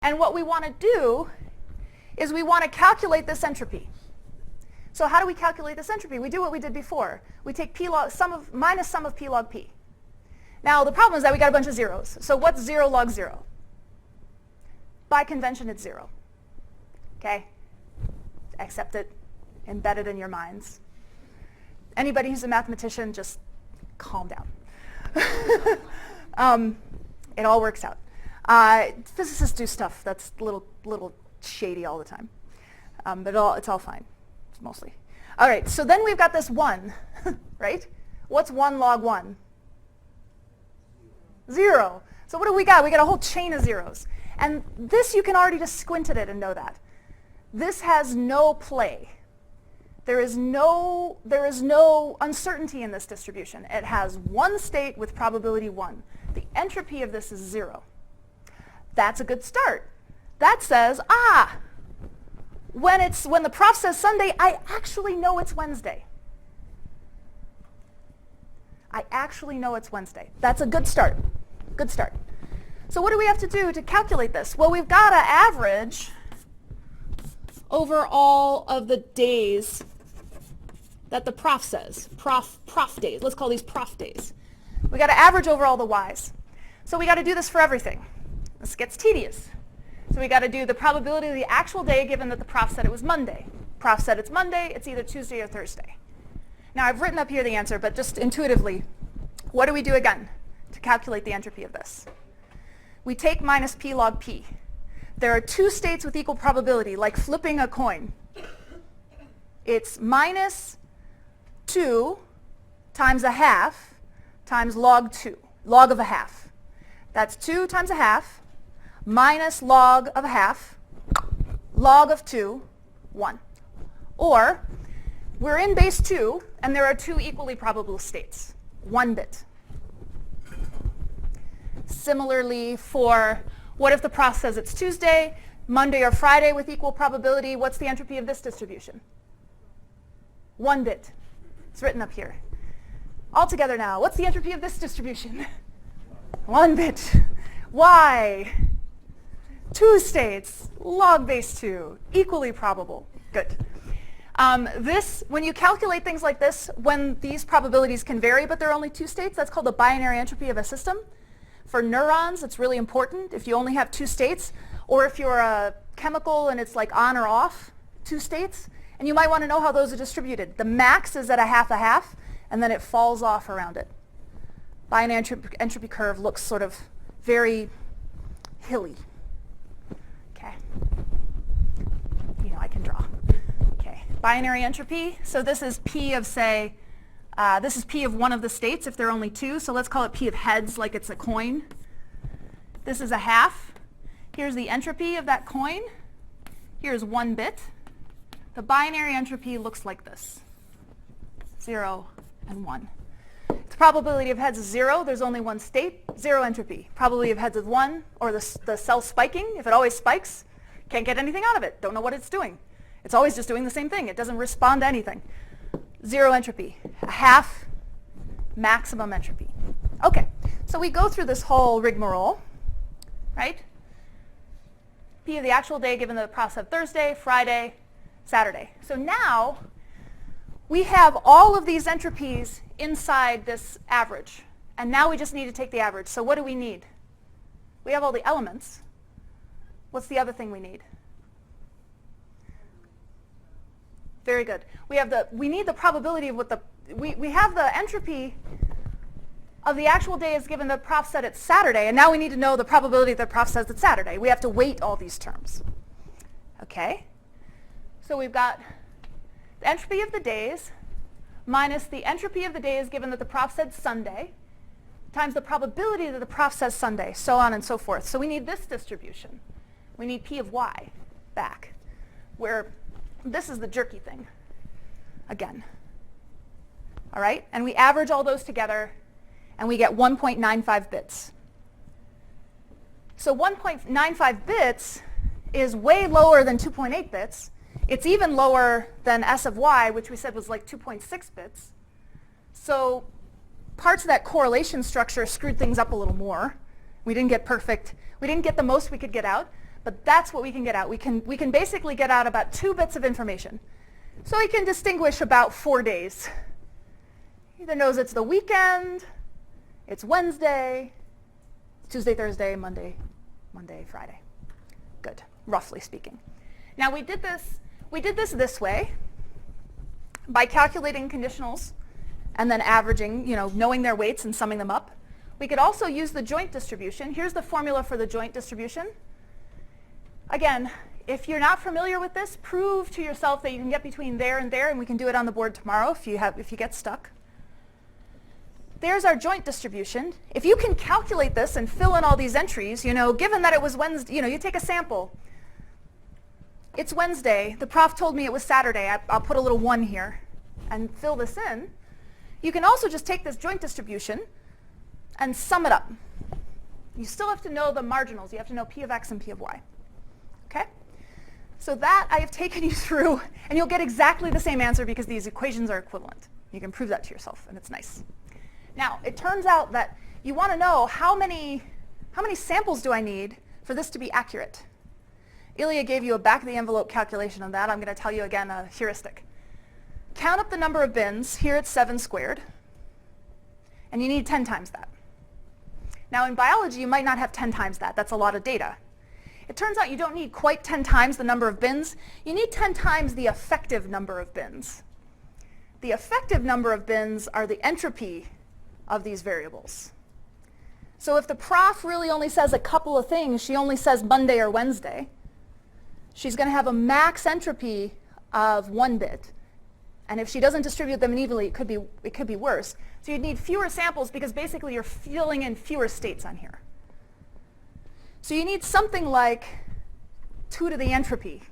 And what we want to do is we want to calculate this entropy. So how do we calculate this entropy? We do what we did before. We take minus sum of p log p. Now the problem is that we got a bunch of zeros. So what's 0 log 0? By convention, it's 0. Okay? Accept it. Embed it in your minds. Anybody who's a mathematician, just calm down. It all works out. Physicists do stuff that's a little shady all the time. But it's all fine, mostly. All right, so then we've got this 1, right? What's 1 log 1? 0. So what do we got? We got a whole chain of zeros. And this, you can already just squint at it and know that. This has no play. There is no uncertainty in this distribution. It has one state with probability 1. The entropy of this is 0. That's a good start. That says, when the prof says Sunday, I actually know it's Wednesday. I actually know it's Wednesday. That's a good start. Good start. So what do we have to do to calculate this? Well, we've got to average over all of the days that the prof says. Prof days. Let's call these prof days. We got to average over all the y's. So we got to do this for everything. This gets tedious. So we got to do the probability of the actual day given that the prof said it was Monday. Prof said it's Monday, it's either Tuesday or Thursday. Now I've written up here the answer, but just intuitively, what do we do again to calculate the entropy of this? We take minus p log p. There are two states with equal probability, like flipping a coin. It's minus 2 times a half times log 2, log of a half. That's 2 times a half minus log of a half, log of 2, 1. Or we're in base 2, and there are two equally probable states, 1 bit. Similarly, for what if the prof says it's Tuesday, Monday, or Friday with equal probability, what's the entropy of this distribution? 1 bit. It's written up here. All together now, what's the entropy of this distribution? 1 bit. Why? 2 states, log base 2, equally probable. Good. When you calculate things like this, when these probabilities can vary, but there are only 2 states, that's called the binary entropy of a system. For neurons, it's really important if you only have 2 states, or if you're a chemical and it's like on or off, 2 states, and you might want to know how those are distributed. The max is at a half, and then it falls off around it. Binary entropy curve looks sort of very hilly. Okay. I can draw. Okay. Binary entropy. So this is P of, say, this is P of one of the states if there are only 2. So let's call it P of heads like it's a coin. This is a half. Here's the entropy of that coin. Here's 1 bit. The binary entropy looks like this. 0 and 1. The probability of heads is 0. There's only 1 state. 0 entropy. Probability of heads is 1, or the cell spiking. If it always spikes, can't get anything out of it. Don't know what it's doing. It's always just doing the same thing. It doesn't respond to anything. 0 entropy. A half maximum entropy. Okay, so we go through this whole rigmarole, right? P of the actual day given the prof said Thursday, Friday, Saturday. So now we have all of these entropies inside this average. And now we just need to take the average. So what do we need? We have all the elements. What's the other thing we need? Very good. We need the probability of what we have the entropy of the actual day is given the prof said it's Saturday, and now we need to know the probability that the prof says it's Saturday. We have to weight all these terms. Okay? So we've got the entropy of the days minus the entropy of the days given that the prof said Sunday times the probability that the prof says Sunday, so on and so forth. So we need this distribution. We need P of y back, where this is the jerky thing, again. All right? And we average all those together, and we get 1.95 bits. So 1.95 bits is way lower than 2.8 bits. It's even lower than S of y, which we said was like 2.6 bits. So parts of that correlation structure screwed things up a little more. We didn't get perfect. We didn't get the most we could get out. But that's what we can get out. We can basically get out about 2 bits of information. So we can distinguish about 4 days. Either knows it's the weekend, it's Wednesday, Tuesday, Thursday, Monday, Friday. Good, roughly speaking. Now we did this way by calculating conditionals and then averaging, knowing their weights and summing them up. We could also use the joint distribution. Here's the formula for the joint distribution. Again, if you're not familiar with this, prove to yourself that you can get between there, and we can do it on the board tomorrow if you get stuck. There's our joint distribution. If you can calculate this and fill in all these entries, given that it was Wednesday, you take a sample. It's Wednesday. The prof told me it was Saturday. I'll put a little 1 here and fill this in. You can also just take this joint distribution and sum it up. You still have to know the marginals. You have to know P of x and P of y. Okay? So that I have taken you through, and you'll get exactly the same answer because these equations are equivalent. You can prove that to yourself, and it's nice. Now, it turns out that you want to know how many samples do I need for this to be accurate. Ilya gave you a back-of-the-envelope calculation on that. I'm going to tell you again a heuristic. Count up the number of bins. Here it's 7 squared. And you need 10 times that. Now, in biology, you might not have 10 times that. That's a lot of data. It turns out you don't need quite 10 times the number of bins. You need 10 times the effective number of bins. The effective number of bins are the entropy of these variables. So if the prof really only says a couple of things, she only says Monday or Wednesday, she's going to have a max entropy of 1 bit. And if she doesn't distribute them evenly, it could be worse. So you'd need fewer samples because basically you're filling in fewer states on here. So you need something like 2 to the entropy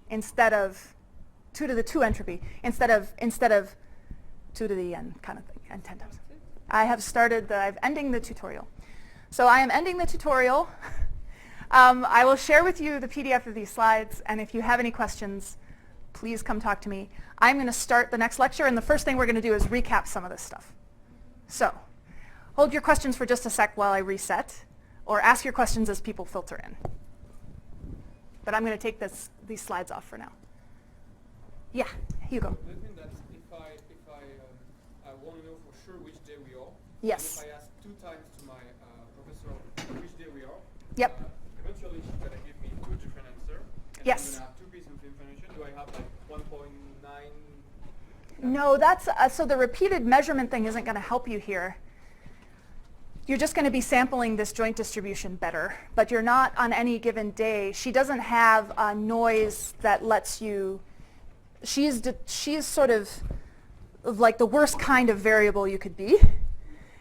instead of 2 to the 2 entropy instead of 2 to the n kind of thing, and 10 times. I'm ending the tutorial. So I am ending the tutorial. I will share with you the PDF of these slides, and if you have any questions, please come talk to me. I'm going to start the next lecture, and the first thing we're going to do is recap some of this stuff. So hold your questions for just a sec while I reset, or ask your questions as people filter in. But I'm going to take these slides off for now. Yeah, Hugo. That means that if I want to know for sure which day we are, yes. if I ask 2 times to my professor which day we are, yep. Eventually she's going to give me 2 different answers. And yes. I'm going to have 2 pieces of information. Do I have like 1.9? No, that's so the repeated measurement thing isn't going to help you here. You're just going to be sampling this joint distribution better, but you're not on any given day. She doesn't have a noise that lets you. She's sort of like the worst kind of variable you could be,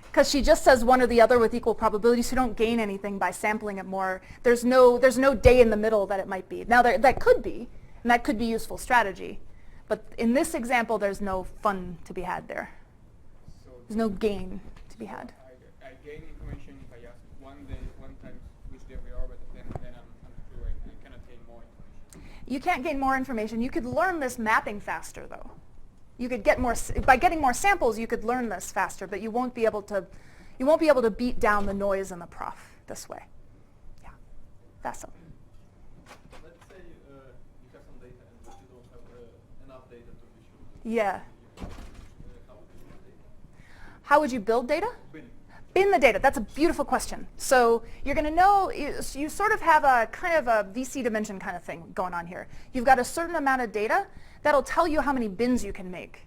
because she just says one or the other with equal probability, so you don't gain anything by sampling it more. There's no day in the middle that it might be. Now that could be, and that could be useful strategy, but in this example, there's no fun to be had there. There's no gain to be had. I gain information if I ask one time which day we are, but then I'm sure I cannot gain more information. You can't gain more information. You could learn this mapping faster, though. You could get more by getting more samples. You could learn this faster, but you won't be able to beat down the noise in the prof this way. Yeah, that's all. Let's say you have some data and but you don't have enough data to visualize. Yeah. How would you build data? How would you build data? Bin the data. That's a beautiful question. So you're going to know, you sort of have a kind of a VC dimension kind of thing going on here. You've got a certain amount of data that'll tell you how many bins you can make.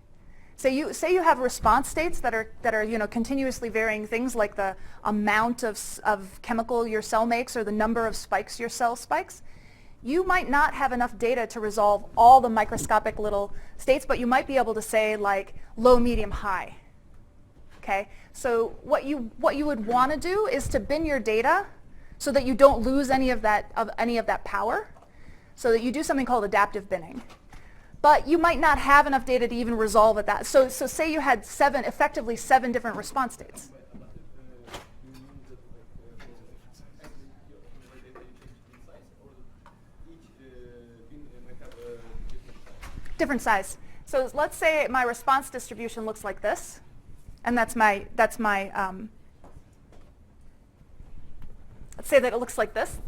Say you have response states that are continuously varying things like the amount of chemical your cell makes or the number of spikes your cell spikes. You might not have enough data to resolve all the microscopic little states, but you might be able to say like low, medium, high. Okay? So what you would want to do is to bin your data so that you don't lose any of that power, so that you do something called adaptive binning. But you might not have enough data to even resolve at that. So say you had effectively seven different response states. Different size. So let's say my response distribution looks like this, and let's say that it looks like this,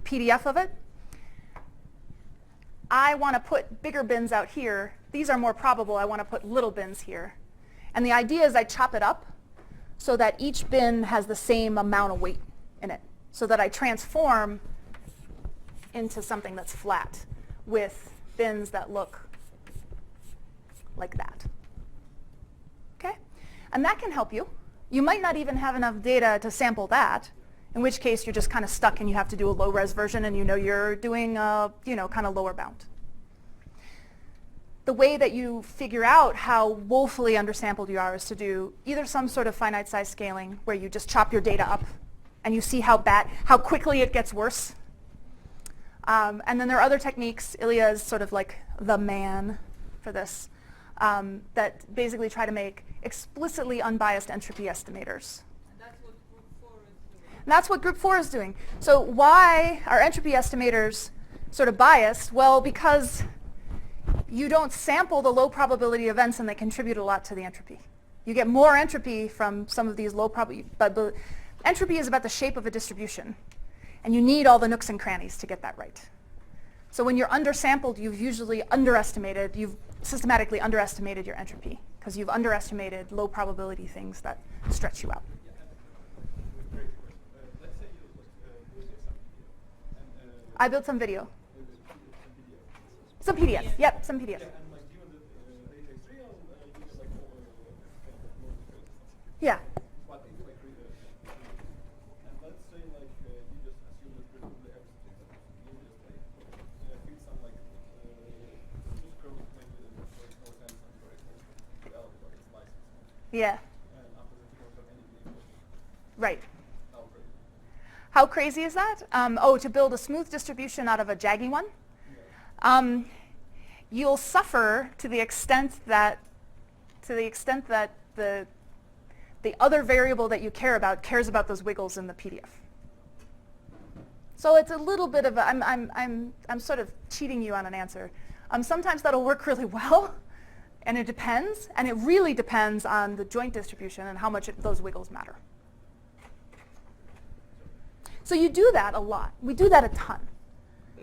PDF of it. I want to put bigger bins out here. These are more probable. I want to put little bins here. And the idea is I chop it up so that each bin has the same amount of weight in it, so that I transform into something that's flat with bins that look like that. Okay? And that can help you. You might not even have enough data to sample that, in which case you're just kind of stuck and you have to do a low-res version and you know you're doing a kind of lower bound. The way that you figure out how woefully undersampled you are is to do either some sort of finite size scaling where you just chop your data up and you see how quickly it gets worse. And then there are other techniques. Ilya is sort of like the man for this, that basically try to make explicitly unbiased entropy estimators. And that's what group 4 is doing. So why are entropy estimators sort of biased? Well, because you don't sample the low probability events and they contribute a lot to the entropy. You get more entropy from some of these low probability, but entropy is about the shape of a distribution. And you need all the nooks and crannies to get that right. So when you're undersampled, you've systematically underestimated your entropy because you've underestimated low probability things that stretch you out. I built some video. Some PDFs. Yep, some PDFs. Yeah. Yeah. Right. How crazy is that? To build a smooth distribution out of a jaggy one? You'll suffer to the extent that the other variable that you care about cares about those wiggles in the PDF. So it's a little bit of I'm sort of cheating you on an answer. Sometimes that'll work really well, and it depends, and it really depends on the joint distribution and how much those wiggles matter. So you do that a lot. We do that a ton.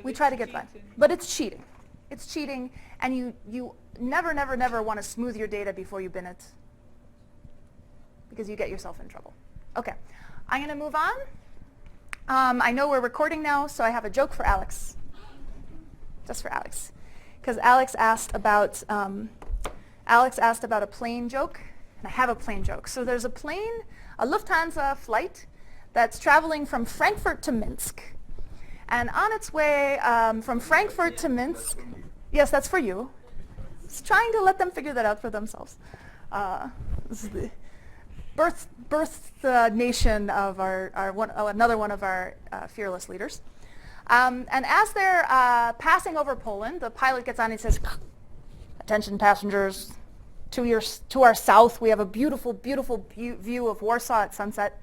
We try to get that. But it's cheating. It's cheating, and you never, never, never want to smooth your data before you bin it because you get yourself in trouble. Okay, I'm going to move on. I know we're recording now, so I have a joke for Alex. Just for Alex. Because Alex asked about a plane joke, and I have a plane joke. So there's a Lufthansa flight that's traveling from Frankfurt to Minsk. And on its way from Frankfurt to Minsk, yes, that's for you. It's trying to let them figure that out for themselves. This is the birth nation of another one of our fearless leaders. And as they're passing over Poland, the pilot gets on and says, "Attention passengers, to our south, we have a beautiful, beautiful view of Warsaw at sunset."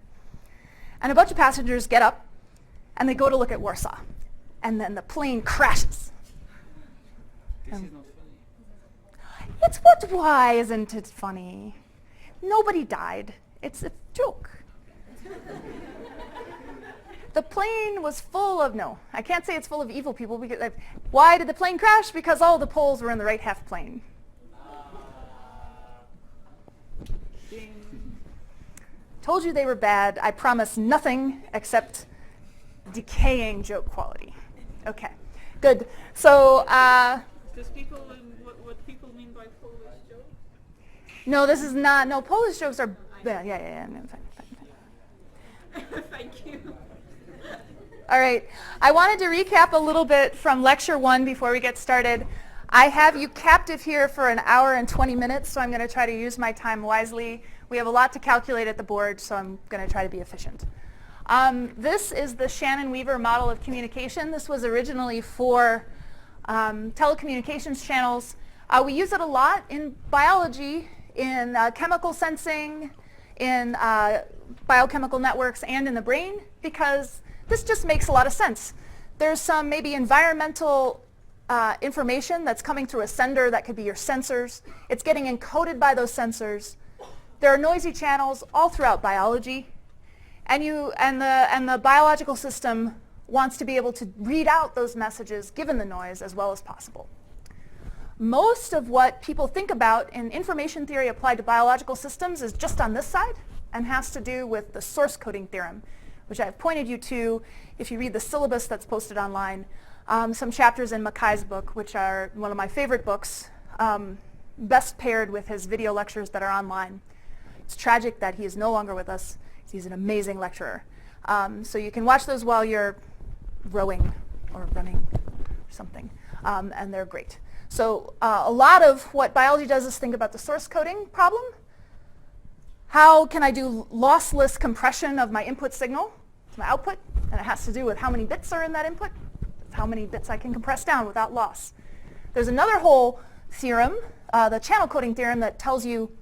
And a bunch of passengers get up and they go to look at Warsaw. And then the plane crashes. This is not funny. It's why isn't it funny? Nobody died. It's a joke. The plane was full of, no, I can't say it's full of evil people. Because why did the plane crash? Because all the Poles were in the right half plane. Told you they were bad. I promise nothing except decaying joke quality. Okay, good. So, Does what people mean by Polish jokes? No, this is not. No, Polish jokes are. Yeah. No, fine. Thank you. All right. I wanted to recap a little bit from lecture 1 before we get started. I have you captive here for an hour and 20 minutes, so I'm going to try to use my time wisely. We have a lot to calculate at the board, so I'm going to try to be efficient. This is the Shannon-Weaver model of communication. This was originally for telecommunications channels. We use it a lot in biology, in chemical sensing, in biochemical networks, and in the brain, because this just makes a lot of sense. There's some maybe environmental information that's coming through a sender that could be your sensors. It's getting encoded by those sensors. There are noisy channels all throughout biology, and the biological system wants to be able to read out those messages given the noise as well as possible. Most of what people think about in information theory applied to biological systems is just on this side and has to do with the source coding theorem, which I've pointed you to if you read the syllabus that's posted online. Some chapters in Mackay's book, which are one of my favorite books, best paired with his video lectures that are online. It's tragic that he is no longer with us. He's an amazing lecturer. So you can watch those while you're rowing or running or something, and they're great. So a lot of what biology does is think about the source coding problem. How can I do lossless compression of my input signal to my output? And it has to do with how many bits are in that input, how many bits I can compress down without loss. There's another whole theorem, the channel coding theorem, that tells you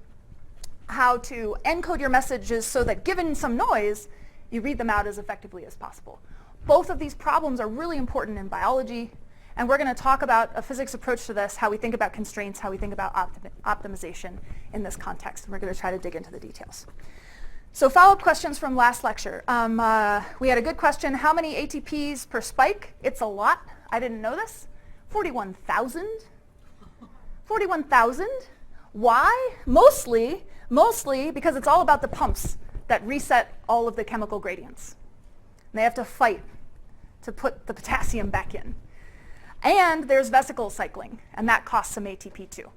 how to encode your messages so that given some noise, you read them out as effectively as possible. Both of these problems are really important in biology, and we're going to talk about a physics approach to this, how we think about constraints, how we think about optimization in this context. And we're going to try to dig into the details. So follow-up questions from last lecture. We had a good question. How many ATPs per spike? It's a lot. I didn't know this. 41,000. 41,000. Why? Mostly because it's all about the pumps that reset all of the chemical gradients. And they have to fight to put the potassium back in. And there's vesicle cycling, and that costs some ATP too.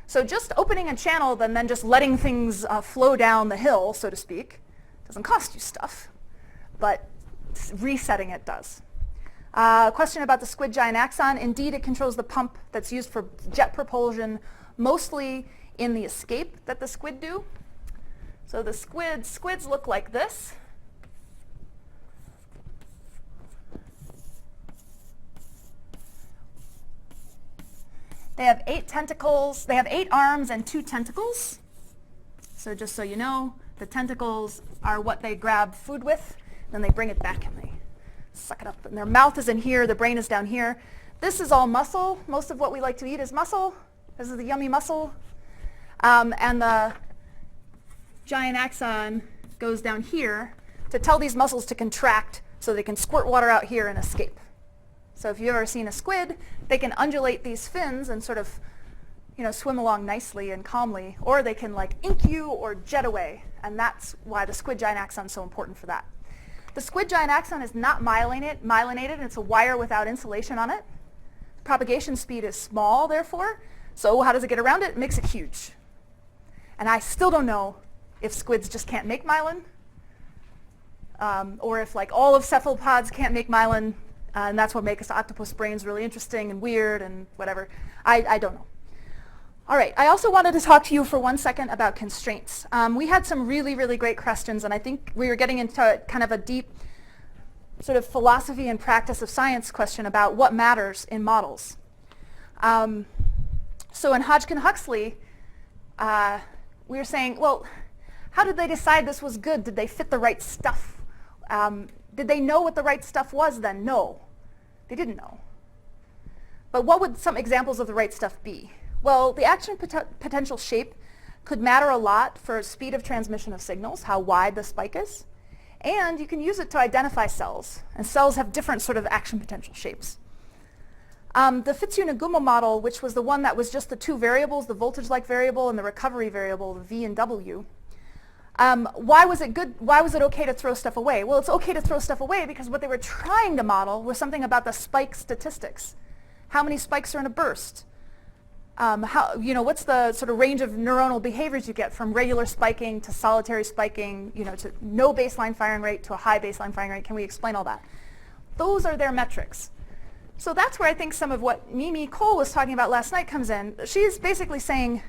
So just opening a channel and then just letting things flow down the hill, so to speak, doesn't cost you stuff, but resetting it does. Question about the squid giant axon. Indeed, it controls the pump that's used for jet propulsion, mostly in the escape that the squid do. So the squids look like this. They have 8 tentacles. They have 8 arms and 2 tentacles. So just so you know, the tentacles are what they grab food with, then they bring it back and they suck it up. And their mouth is in here, the brain is down here. This is all muscle. Most of what we like to eat is muscle. This is the yummy muscle. And the giant axon goes down here to tell these muscles to contract so they can squirt water out here and escape. So if you've ever seen a squid, they can undulate these fins and sort of, swim along nicely and calmly, or they can like ink you or jet away, and that's why the squid giant axon is so important for that. The squid giant axon is not myelinated, and it's a wire without insulation on it. Propagation speed is small, therefore, so how does it get around it? It makes it huge. And I still don't know if squids just can't make myelin, or if like all of cephalopods can't make myelin, and that's what makes octopus brains really interesting and weird and whatever. I don't know. All right, I also wanted to talk to you for 1 second about constraints. We had some really, really great questions, and I think we were getting into kind of a deep sort of philosophy and practice of science question about what matters in models. So in Hodgkin-Huxley, we were saying, well, how did they decide this was good? Did they fit the right stuff? Did they know what the right stuff was then? No, they didn't know. But what would some examples of the right stuff be? Well, the action potential shape could matter a lot for speed of transmission of signals, how wide the spike is. And you can use it to identify cells. And cells have different sort of action potential shapes. The Fitzhugh-Nagumo model, which was the one that was just the 2 variables, the voltage-like variable and the recovery variable, the V and W, why was it good? Why was it okay to throw stuff away? Well, it's okay to throw stuff away because what they were trying to model was something about the spike statistics. How many spikes are in a burst? What's the sort of range of neuronal behaviors you get from regular spiking to solitary spiking, to no baseline firing rate to a high baseline firing rate? Can we explain all that? Those are their metrics. So that's where I think some of what Mimi Cole was talking about last night comes in. She's basically saying,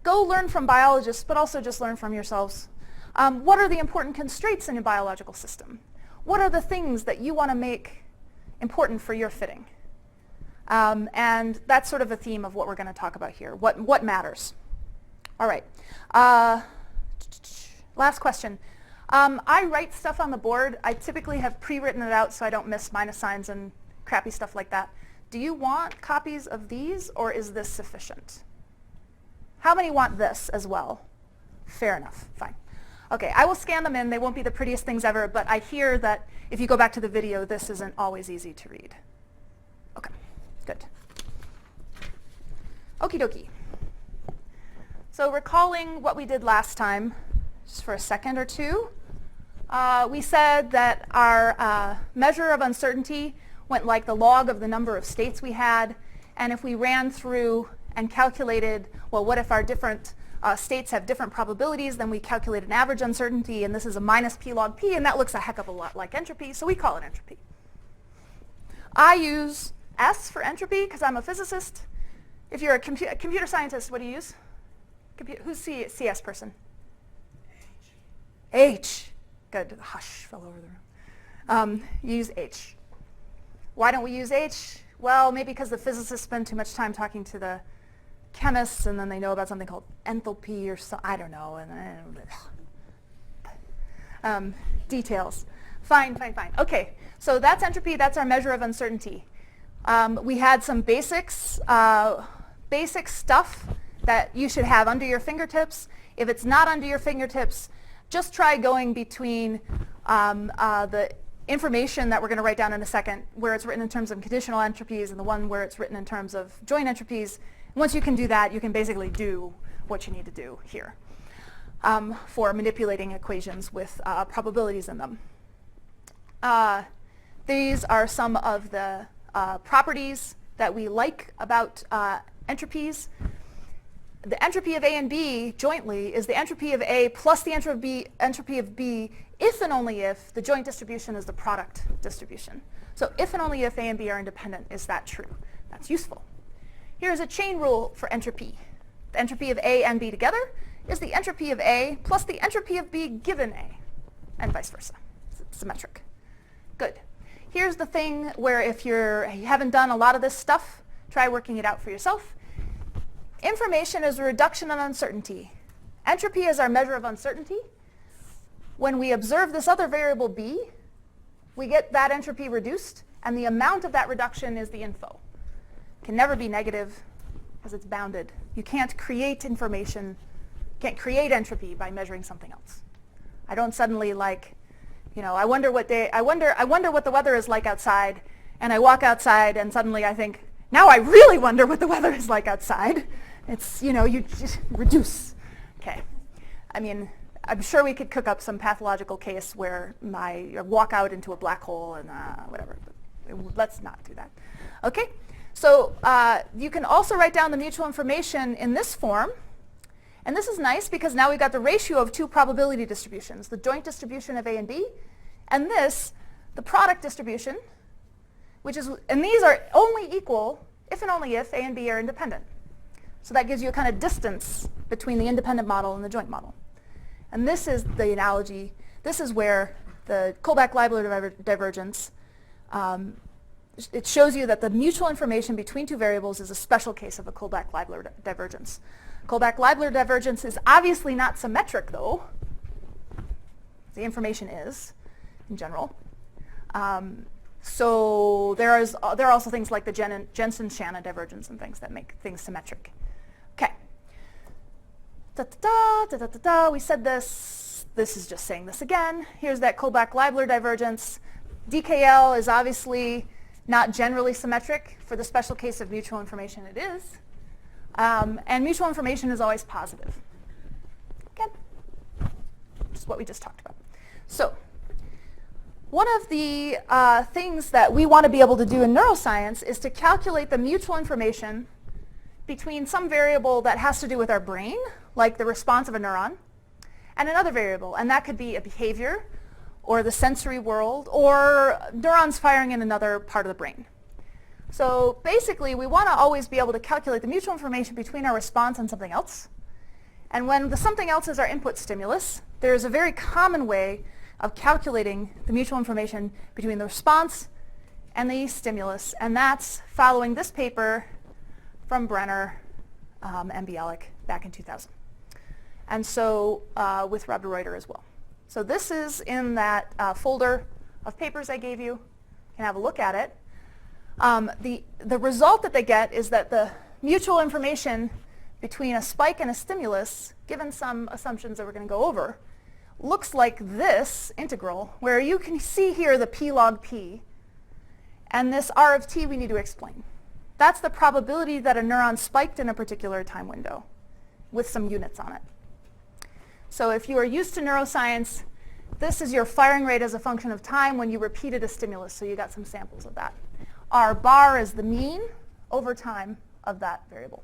go learn from biologists, but also just learn from yourselves. What are the important constraints in a biological system? What are the things that you want to make important for your fitting? And that's sort of a theme of what we're going to talk about here. What matters? All right. Last question. I write stuff on the board. I typically have pre-written it out so I don't miss minus signs and crappy stuff like that. Do you want copies of these, or is this sufficient? How many want this as well? Fair enough. Fine. Okay, I will scan them in. They won't be the prettiest things ever, but I hear that if you go back to the video, this isn't always easy to read. Okay, good. Okie dokie. So recalling what we did last time, just for a second or two, we said that our measure of uncertainty went like the log of the number of states we had, and if we ran through and calculated, well, what if our different states have different probabilities, then we calculate an average uncertainty, and this is a minus p log p, and that looks a heck of a lot like entropy, so we call it entropy. I use S for entropy because I'm a physicist. If you're a computer scientist, what do you use? Who's CS person? H. Good. The hush fell over the room. You use H. Why don't we use H? Well, maybe because the physicists spend too much time talking to the chemists, and then they know about something called enthalpy or so, I don't know. And details. Fine. Okay, so that's entropy. That's our measure of uncertainty. We had some basic stuff that you should have under your fingertips. If it's not under your fingertips, just try going between the information that we're going to write down in a second, where it's written in terms of conditional entropies, and the one where it's written in terms of joint entropies. Once you can do that, you can basically do what you need to do here for manipulating equations with probabilities in them. These are some of the properties that we like about entropies. The entropy of A and B jointly is the entropy of A plus the entropy of B if and only if the joint distribution is the product distribution. So if and only if A and B are independent is that true. That's useful. Here's a chain rule for entropy. The entropy of A and B together is the entropy of A plus the entropy of B given A, and vice versa. It's symmetric. Good. Here's the thing where if you haven't done a lot of this stuff, try working it out for yourself. Information is a reduction in uncertainty. Entropy is our measure of uncertainty. When we observe this other variable B, we get that entropy reduced, and the amount of that reduction is the info. It can never be negative because it's bounded. You can't create information, can't create entropy by measuring something else. I don't suddenly I wonder what the weather is like outside, and I walk outside and suddenly I think, now I really wonder what the weather is like outside. It's, you just reduce. Okay. I mean, I'm sure we could cook up some pathological case where I walk out into a black hole and whatever. But let's not do that. Okay. So you can also write down the mutual information in this form. And this is nice because now we've got the ratio of two probability distributions, the joint distribution of A and B, and this, the product distribution, and these are only equal if and only if A and B are independent. So that gives you a kind of distance between the independent model and the joint model. And this is the analogy. This is where the Kullback-Leibler divergence, it shows you that the mutual information between two variables is a special case of a Kullback-Leibler divergence. Kullback-Leibler divergence is obviously not symmetric, though. The information is, in general. So there are also things like the Jensen-Shannon divergence and things that make things symmetric. Okay. We said this. This is just saying this again. Here's that Kullback-Leibler divergence. DKL is obviously not generally symmetric. For the special case of mutual information, it is. And mutual information is always positive. Again, just what we just talked about. So one of the things that we want to be able to do in neuroscience is to calculate the mutual information between some variable that has to do with our brain, like the response of a neuron, and another variable. And that could be a behavior, or the sensory world, or neurons firing in another part of the brain. So basically, we want to always be able to calculate the mutual information between our response and something else. And when the something else is our input stimulus, there's a very common way of calculating the mutual information between the response and the stimulus, and that's following this paper from Brenner and Bialik back in 2000. And so with Rob DeRuyter as well. So this is in that folder of papers I gave you. You can have a look at it. The result that they get is that the mutual information between a spike and a stimulus, given some assumptions that we're going to go over, looks like this integral, where you can see here the p log p, and this r of t we need to explain. That's the probability that a neuron spiked in a particular time window with some units on it. So if you are used to neuroscience, this is your firing rate as a function of time when you repeated a stimulus, so you got some samples of that. R bar is the mean over time of that variable.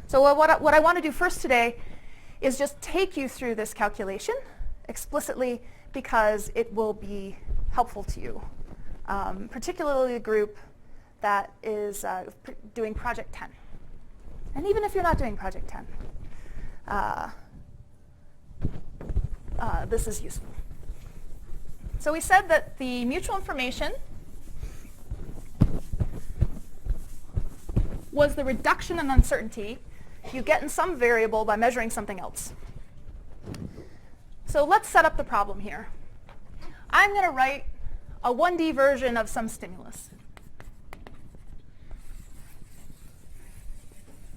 So what I want to do first today is just take you through this calculation explicitly because it will be helpful to you, particularly a group that is doing Project 10. And even if you're not doing Project 10, this is useful. So we said that the mutual information was the reduction in uncertainty you get in some variable by measuring something else. So let's set up the problem here. I'm going to write a 1D version of some stimulus.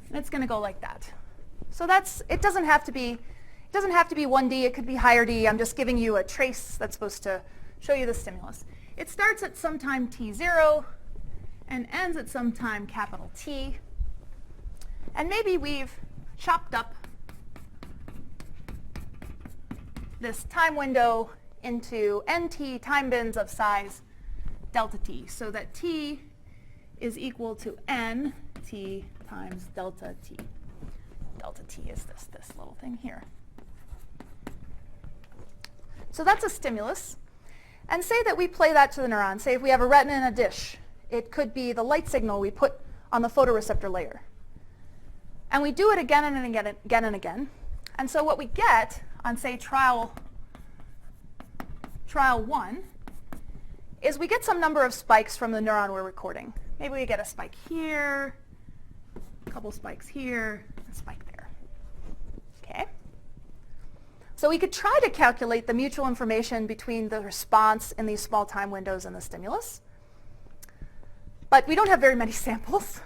And it's going to go like that. So it doesn't have to be 1D, it could be higher D. I'm just giving you a trace that's supposed to show you the stimulus. It starts at some time t0 and ends at some time capital T. And maybe we've chopped up this time window into nt time bins of size delta t, so that t is equal to n t times delta t. Delta t is this little thing here. So that's a stimulus. And say that we play that to the neuron. Say if we have a retina in a dish, it could be the light signal we put on the photoreceptor layer. And we do it again and again and again. And so what we get on, say, trial 1 is we get some number of spikes from the neuron we're recording. Maybe we get a spike here, a couple spikes here, a spike there. Okay? So we could try to calculate the mutual information between the response in these small time windows and the stimulus. But we don't have very many samples.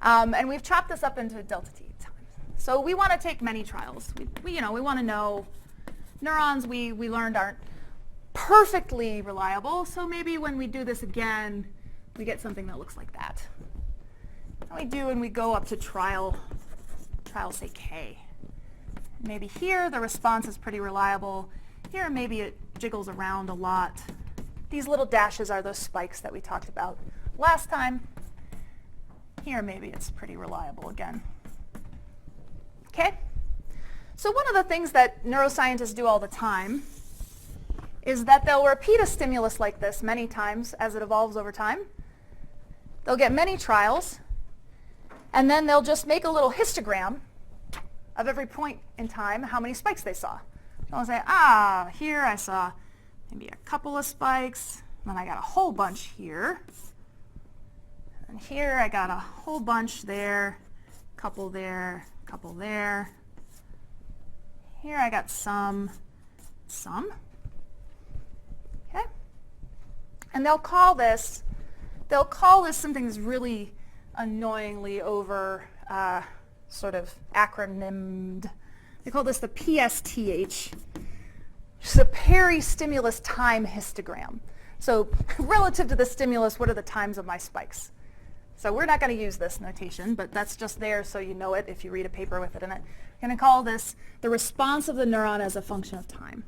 And we've chopped this up into delta t times. So we want to take many trials. We want to know neurons we learned aren't perfectly reliable. So maybe when we do this again, we get something that looks like that. And we do, and we go up to trial say k. Maybe here the response is pretty reliable. Here maybe it jiggles around a lot. These little dashes are those spikes that we talked about last time. Here maybe it's pretty reliable again. Okay? So one of the things that neuroscientists do all the time is that they'll repeat a stimulus like this many times as it evolves over time. They'll get many trials, and then they'll just make a little histogram of every point in time how many spikes they saw. They'll say, here I saw maybe a couple of spikes, and then I got a whole bunch here. And here I got a whole bunch there, couple there, couple there. Here I got some. Okay? And they'll call this something that's really annoyingly over sort of acronymed. They call this the PSTH, which is a peristimulus time histogram. So relative to the stimulus, what are the times of my spikes? So we're not going to use this notation, but that's just there so you know it if you read a paper with it in it. We're going to call this the response of the neuron as a function of time,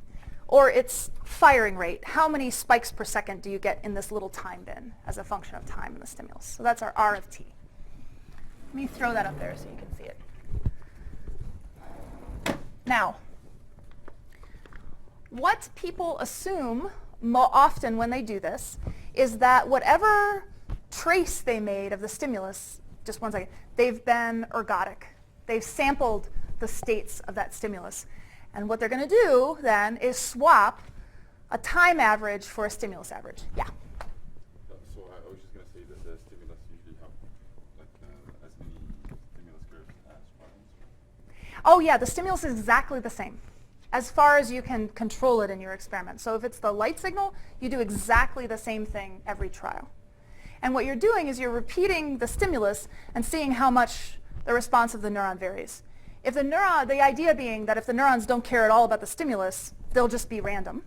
or its firing rate. How many spikes per second do you get in this little time bin as a function of time in the stimulus? So that's our R of t. Let me throw that up there so you can see it. Now, what people assume often when they do this is that whatever trace they made of the stimulus, just one second, they've been ergodic. They've sampled the states of that stimulus. And what they're going to do then is swap a time average for a stimulus average. Yeah? So I was just going to say that the stimulus usually have as many stimulus curves as problems. Oh yeah, the stimulus is exactly the same as far as you can control it in your experiment. So if it's the light signal, you do exactly the same thing every trial. And what you're doing is you're repeating the stimulus and seeing how much the response of the neuron varies. If the neuron, the idea being that if the neurons don't care at all about the stimulus, they'll just be random.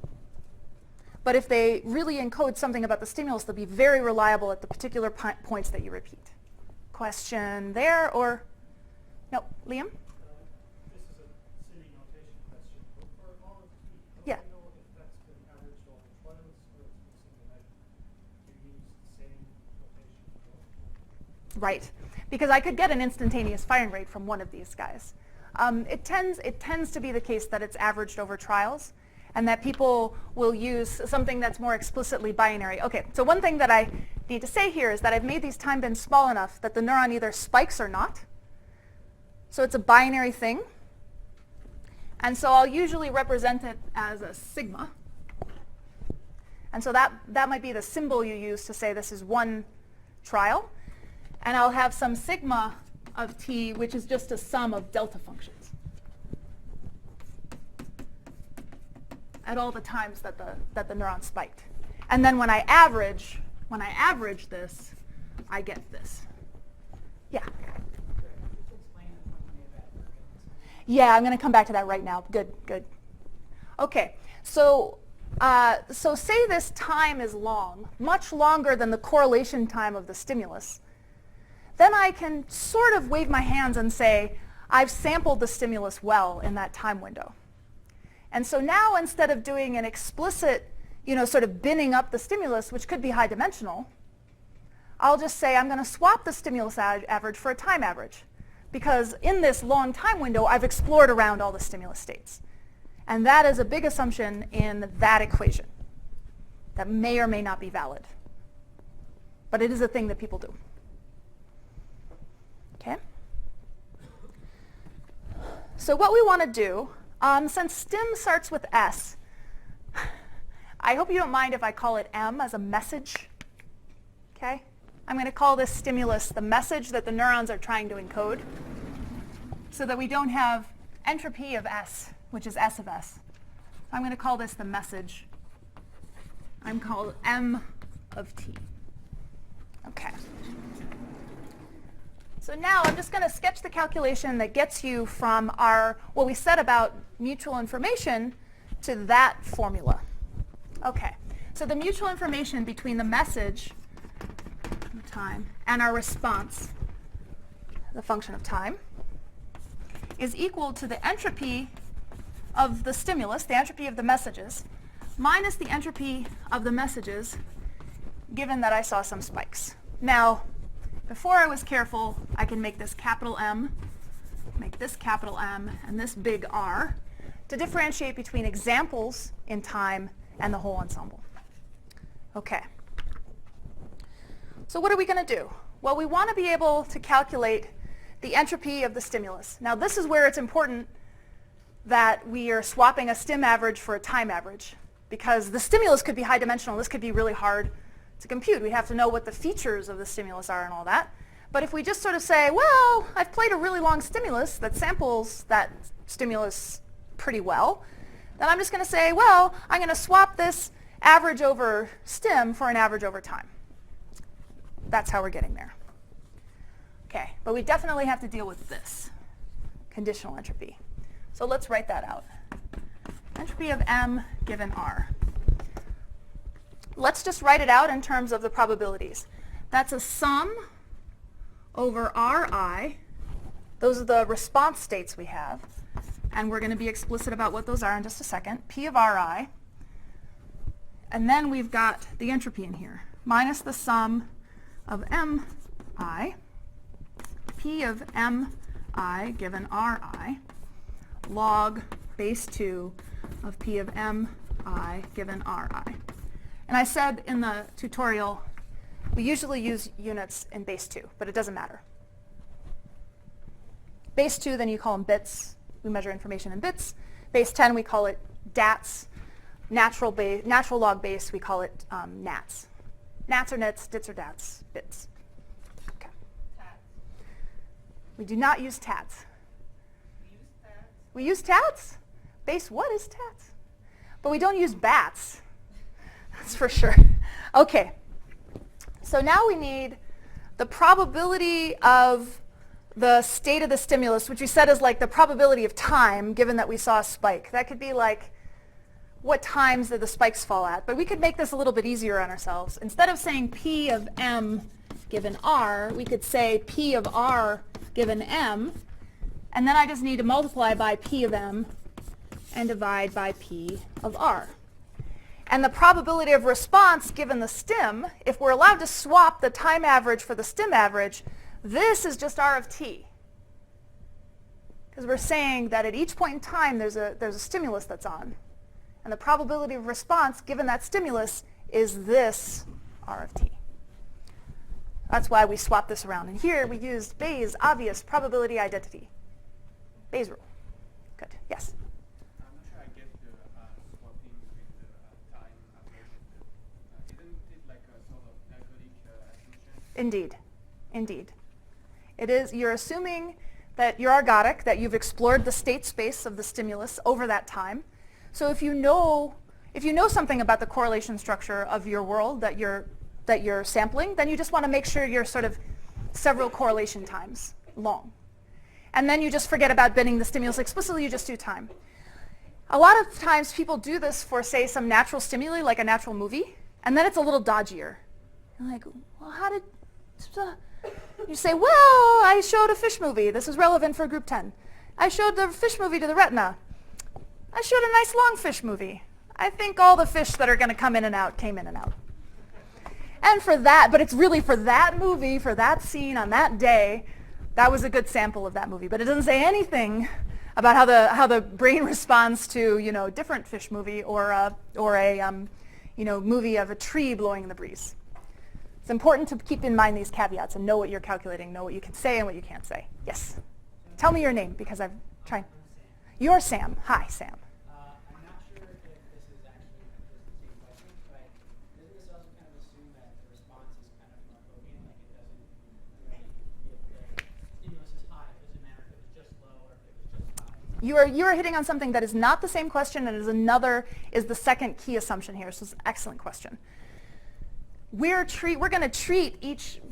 But if they really encode something about the stimulus, they'll be very reliable at the particular points that you repeat. Question there, or no, Liam? This is a silly notation question, but for all of T, how Yeah. do you know if that's been averaged over trials or it's been single measure? Do you use the same notation for both? Right, because I could get an instantaneous firing rate from one of these guys. It tends to be the case that it's averaged over trials, and that people will use something that's more explicitly binary. Okay, so one thing that I need to say here is that I've made these time bins small enough that the neuron either spikes or not. So it's a binary thing. And so I'll usually represent it as a sigma. And so that might be the symbol you use to say this is one trial. And I'll have some sigma of t, which is just a sum of delta functions at all the times that the neuron spiked. And then when I average this, I get this. Yeah. Yeah, I'm going to come back to that right now. Good, good. Okay, so say this time is long, much longer than the correlation time of the stimulus. Then I can sort of wave my hands and say, I've sampled the stimulus well in that time window. And so now instead of doing an explicit, sort of binning up the stimulus, which could be high dimensional, I'll just say I'm going to swap the stimulus average for a time average. Because in this long time window, I've explored around all the stimulus states. And that is a big assumption in that equation that may or may not be valid. But it is a thing that people do. Okay? So what we want to do, since stim starts with S, I hope you don't mind if I call it M as a message. Okay? I'm going to call this stimulus the message that the neurons are trying to encode, so that we don't have entropy of S, which is S of S. I'm going to call this the message. I'm called M of T. Okay. So now I'm just going to sketch the calculation that gets you from what we said about mutual information to that formula. Okay. So the mutual information between the message, time, and our response, the function of time, is equal to the entropy of the stimulus, the entropy of the messages, minus the entropy of the messages, given that I saw some spikes. Now, before I was careful, I can make this capital M, make this capital M, and this big R, to differentiate between examples in time and the whole ensemble. Okay. So what are we going to do? Well, we want to be able to calculate the entropy of the stimulus. Now, this is where it's important that we are swapping a stim average for a time average, because the stimulus could be high dimensional. This could be really hard to compute. We have to know what the features of the stimulus are and all that. But if we just sort of say, well, I've played a really long stimulus that samples that stimulus pretty well, then I'm just going to say, well, I'm going to swap this average over stim for an average over time. That's how we're getting there. Okay, but we definitely have to deal with this, conditional entropy. So let's write that out. Entropy of M given R. Let's just write it out in terms of the probabilities. That's a sum over Ri. Those are the response states we have. And we're going to be explicit about what those are in just a second. P of Ri. And then we've got the entropy in here, minus the sum of Mi, P of Mi given Ri, log base 2 of P of Mi given Ri. And I said in the tutorial, we usually use units in base 2, but it doesn't matter. Base 2, then you call them bits. We measure information in bits. Base 10, we call it DATs. Natural log base, we call it NATs. NATs or nits, dits or dats, bits. Okay. We do not use tats. We use tats? Base what is tats? But we don't use bats. That's for sure. Okay. So now we need the probability of the state of the stimulus, which we said is like the probability of time, given that we saw a spike. That could be like what times did the spikes fall at. But we could make this a little bit easier on ourselves. Instead of saying P of M given R, we could say P of R given M, and then I just need to multiply by P of M and divide by P of R. And the probability of response given the stim, if we're allowed to swap the time average for the stim average, this is just R of t. Because we're saying that at each point in time there's a stimulus that's on. And the probability of response given that stimulus is this R of t. That's why we swap this around. And here we used Bayes' obvious probability identity. Bayes' rule. Good. Yes? I'm not sure I get the swapping between the time average. Isn't it like a sort of algorithmic assumption? Indeed. Indeed. It is. You're assuming that you're ergodic, that you've explored the state space of the stimulus over that time. So if you know something about the correlation structure of your world that you're sampling, then you just want to make sure you're sort of several correlation times long. And then you just forget about bending the stimulus explicitly, you just do time. A lot of times people do this for, say, some natural stimuli, like a natural movie, and then it's a little dodgier. You're like, well, how did... You say, well, I showed a fish movie. This is relevant for group 10. I showed the fish movie to the retina. I showed a nice long fish movie. I think all the fish that are going to come in and out came in and out. And for that, but it's really for that movie, for that scene on that day, that was a good sample of that movie. But it doesn't say anything about how the brain responds to, you know, different fish movie or a movie of a tree blowing in the breeze. It's important to keep in mind these caveats and know what you're calculating, know what you can say and what you can't say. Yes? Tell me your name because I'm trying. You're Sam. Hi, Sam. I'm not sure if this is actually just the same question, but doesn't this also kind of assume that the response is kind of Markovian, like it doesn't really, if the stimulus is high, it doesn't matter if it was just low or if it was just high. You are hitting on something that is not the same question and is the second key assumption here. So it's an excellent question. We're going to treat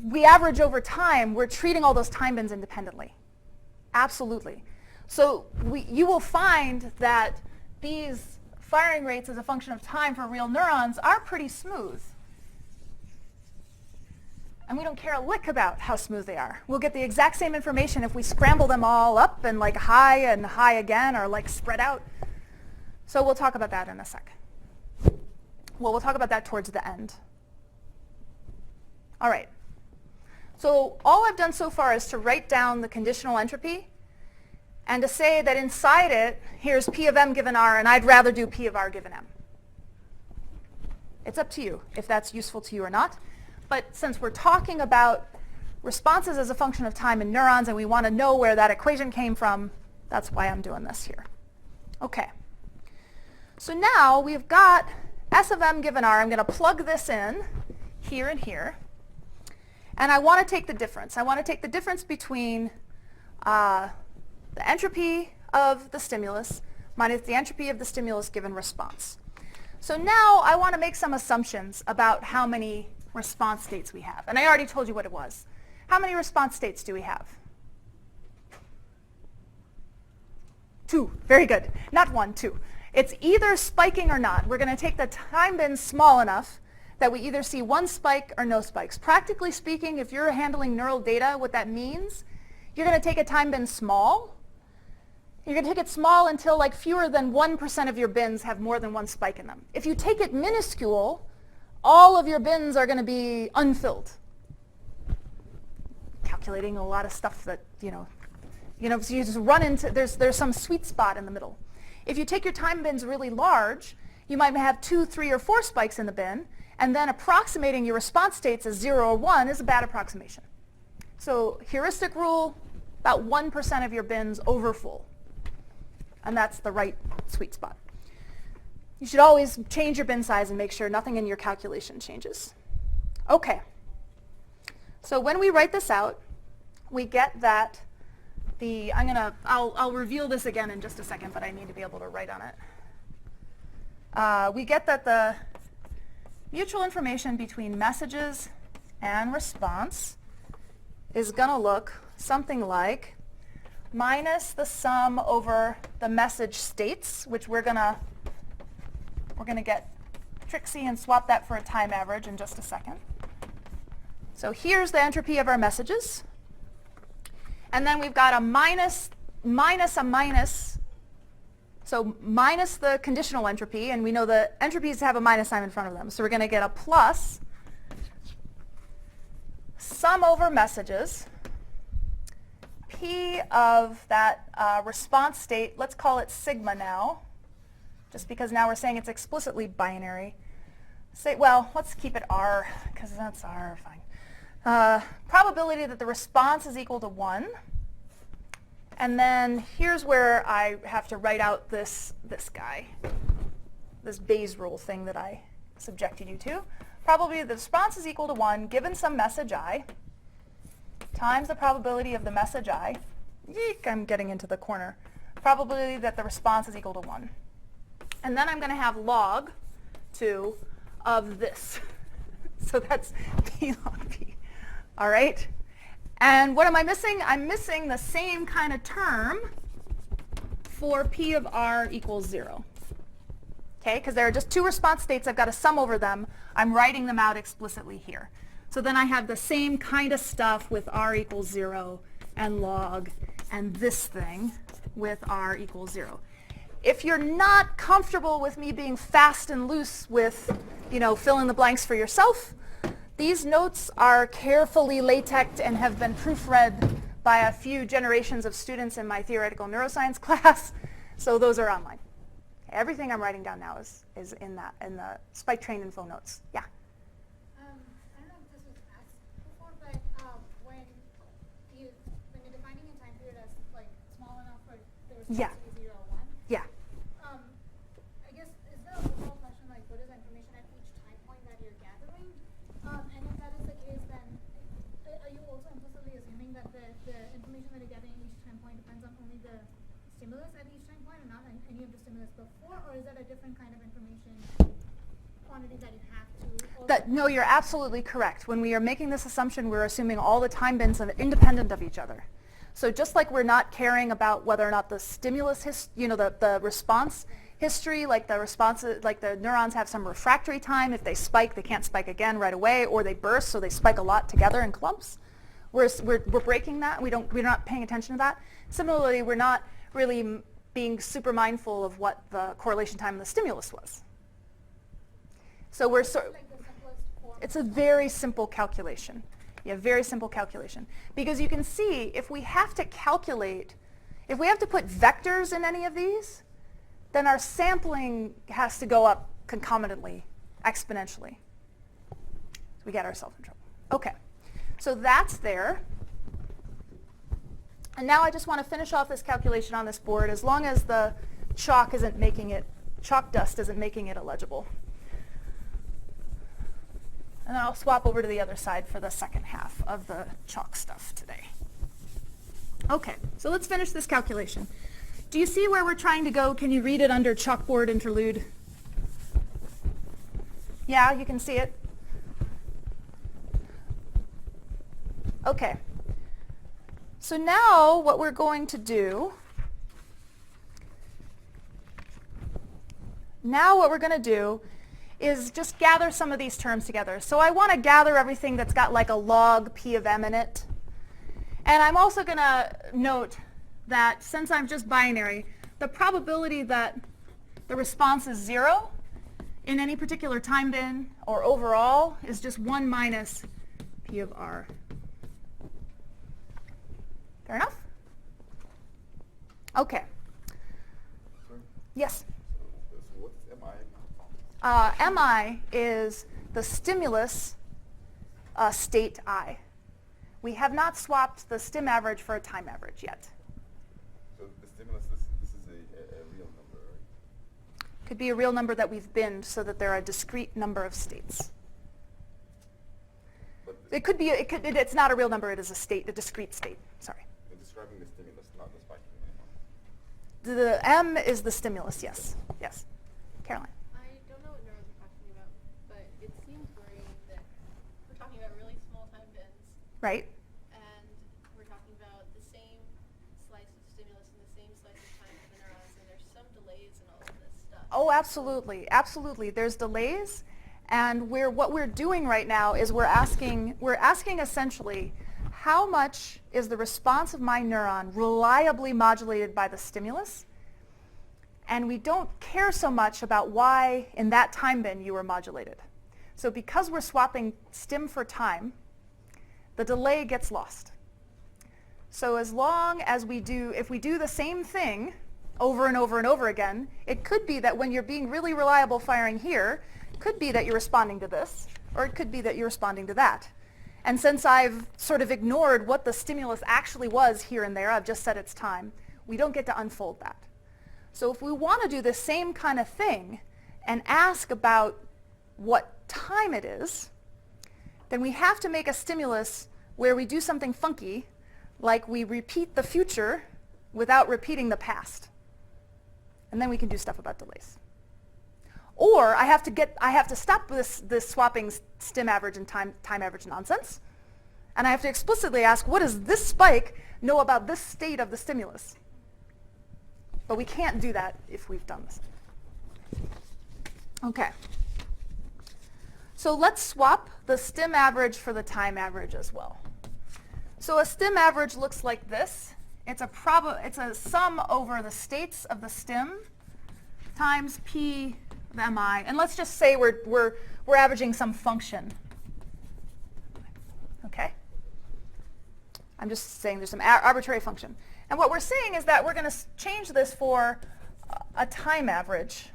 we average over time, we're treating all those time bins independently. Absolutely. So you will find that these firing rates as a function of time for real neurons are pretty smooth. And we don't care a lick about how smooth they are. We'll get the exact same information if we scramble them all up and like high and high again or like spread out. So we'll talk about that in a sec. Well, we'll talk about that towards the end. All right. So all I've done so far is to write down the conditional entropy and to say that inside it, here's P of M given R, and I'd rather do P of R given M. It's up to you if that's useful to you or not. But since we're talking about responses as a function of time in neurons and we want to know where that equation came from, that's why I'm doing this here. Okay. So now we've got S of M given R. I'm going to plug this in here and here. And I want to take the difference. I want to take the difference between the entropy of the stimulus minus the entropy of the stimulus given response. So now I want to make some assumptions about how many response states we have. And I already told you what it was. How many response states do we have? 2. Very good. Not 1, 2. It's either spiking or not. We're going to take the time bin small enough that we either see one spike or no spikes. Practically speaking, if you're handling neural data, what that means, you're going to take a time bin small. You're going to take it small until like fewer than 1% of your bins have more than one spike in them. If you take it minuscule, all of your bins are going to be unfilled. Calculating a lot of stuff that, so you just run into, there's some sweet spot in the middle. If you take your time bins really large, you might have 2, 3, or 4 spikes in the bin, and then approximating your response states as 0 or 1 is a bad approximation. So heuristic rule, about 1% of your bins over full. And that's the right sweet spot. You should always change your bin size and make sure nothing in your calculation changes. Okay. So when we write this out, we get that I'll reveal this again in just a second, but I need to be able to write on it. We get that the mutual information between messages and response is going to look something like minus the sum over the message states, which we're gonna get tricksy and swap that for a time average in just a second. So here's the entropy of our messages. And then we've got a minus, minus a minus. So minus the conditional entropy, and we know the entropies have a minus sign in front of them. So we're going to get a plus sum over messages, P of that response state, let's call it sigma now, just because now we're saying it's explicitly binary. Well, let's keep it R, because that's R, fine. Probability that the response is equal to 1. And then here's where I have to write out this guy, this Bayes rule thing that I subjected you to. Probability that the response is equal to 1 given some message I times the probability of the message I. Yeek, I'm getting into the corner. Probability that the response is equal to 1. And then I'm going to have log 2 of this. So that's P log P. All right? And what am I missing? I'm missing the same kind of term for P of R equals 0. Okay, because there are just two response states. I've got to sum over them. I'm writing them out explicitly here. So then I have the same kind of stuff with R equals 0 and log and this thing with R equals 0. If you're not comfortable with me being fast and loose with, fill in the blanks for yourself, these notes are carefully latexed and have been proofread by a few generations of students in my theoretical neuroscience class, so those are online. Everything I'm writing down now is in the Spike Train info notes. Yeah? I don't know if this was asked before, but when you're defining a time period as like small enough for the response to be 0 or 1, Yeah. I guess is there a overall question like what is the information at each time point that you're gathering? And if that is the case, then are you also implicitly assuming that the information that you're gathering at each time point depends on only the stimulus at each time point and not any of the stimulus before, or is that a different kind of information quantity that you have to? No, you're absolutely correct. When we are making this assumption, we're assuming all the time bins are independent of each other. So just like we're not caring about whether or not the stimulus, the response history, like the neurons have some refractory time. If they spike, they can't spike again right away, or they burst, so they spike a lot together in clumps. We're breaking that. We're not paying attention to that. Similarly, we're not really being super mindful of what the correlation time of the stimulus was. So we're it's a very simple calculation. Yeah, very simple calculation. Because you can see if we have to calculate, if we have to put vectors in any of these, then our sampling has to go up concomitantly, exponentially. So we get ourselves in trouble. Okay, so that's there. And now I just want to finish off this calculation on this board as long as the chalk dust isn't making it illegible. And then I'll swap over to the other side for the second half of the chalk stuff today. Okay, so let's finish this calculation. Do you see where we're trying to go? Can you read it under chalkboard interlude? Yeah, you can see it? Okay. So now what we're going to do, is just gather some of these terms together. So I want to gather everything that's got like a log P of M in it. And I'm also going to note that since I'm just binary, the probability that the response is 0 in any particular time bin or overall is just 1 minus P of R. Fair enough? Okay. Yes? So what's MI? MI is the stimulus state I. We have not swapped the stim average for a time average yet. So the stimulus, this is a real number, right? Could be a real number that we've binned so that there are a discrete number of states. But It could be, it's not a real number, it is a discrete state, sorry. you're describing the stimulus, not the spiking anymore. The M is the stimulus, yes. Yes. Caroline. I don't know what neurons are talking about, but it seems worrying that we're talking about really small time bins, Right? and we're talking about delays and all of this stuff. Oh, absolutely, absolutely. There's delays, and what we're doing right now is we're asking essentially, how much is the response of my neuron reliably modulated by the stimulus? And we don't care so much about why in that time bin you were modulated. So because we're swapping stim for time, the delay gets lost. So as long as if we do the same thing over and over and over again, it could be that when you're being really reliable firing here, it could be that you're responding to this, or it could be that you're responding to that. And since I've sort of ignored what the stimulus actually was here and there, I've just said it's time, we don't get to unfold that. So if we want to do the same kind of thing and ask about what time it is, then we have to make a stimulus where we do something funky, like we repeat the future without repeating the past. And then we can do stuff about delays. Or I have to stop this swapping stim average and time average nonsense, and I have to explicitly ask, what does this spike know about this state of the stimulus? But we can't do that if we've done this. Okay. So let's swap the stim average for the time average as well. So a stim average looks like this. It's a sum over the states of the stim times p of mi. And let's just say we're averaging some function. Okay? I'm just saying there's some arbitrary function. And what we're saying is that we're going to change this for a time average.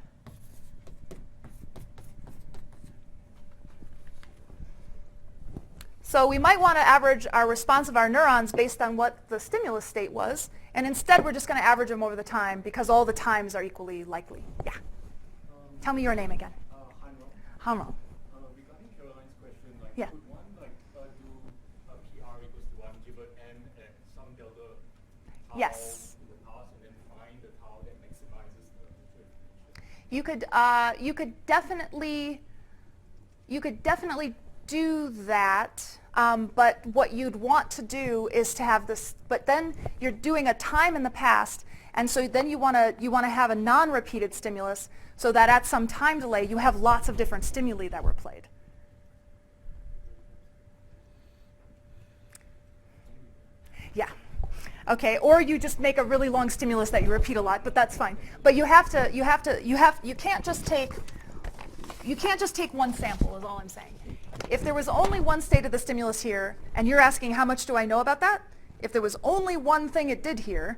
So we might want to average our response of our neurons based on what the stimulus state was, and instead we're just going to average them over the time because all the times are equally likely. Yeah. Tell me your name again. Hanro. Regarding Caroline's question, Yeah. could one do a PR equals to 1 given n and some delta tau Yes. in the past and then find the tau that maximizes the information? You could definitely do that, but what you'd want to do is to have this, but then you're doing a time in the past, and so then you want to have a non-repeated stimulus so that at some time delay you have lots of different stimuli that were played. Yeah. Okay, or you just make a really long stimulus that you repeat a lot, but that's fine. But you can't just take one sample is all I'm saying. If there was only one state of the stimulus here, and you're asking how much do I know about that? If there was only one thing it did here,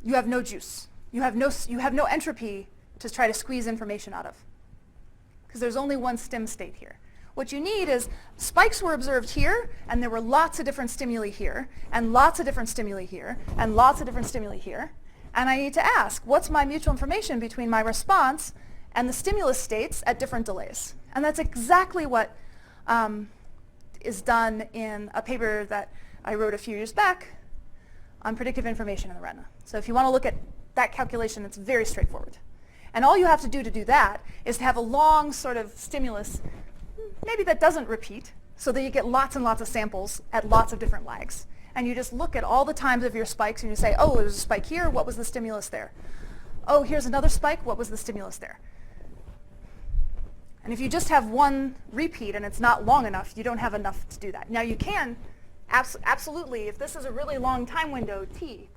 you have no juice. You have no entropy to try to squeeze information out of, because there's only one stim state here. What you need is spikes were observed here, and there were lots of different stimuli here, and lots of different stimuli here, and lots of different stimuli here. And I need to ask, what's my mutual information between my response and the stimulus states at different delays? And that's exactly what is done in a paper that I wrote a few years back on predictive information in the retina. So if you want to look at that calculation, it's very straightforward. And all you have to do that is to have a long sort of stimulus, maybe that doesn't repeat, so that you get lots and lots of samples at lots of different lags. And you just look at all the times of your spikes and you say, oh, there's a spike here, what was the stimulus there? Oh, here's another spike, what was the stimulus there? And if you just have one repeat and it's not long enough, you don't have enough to do that. Now you can, absolutely, if this is a really long time window, t,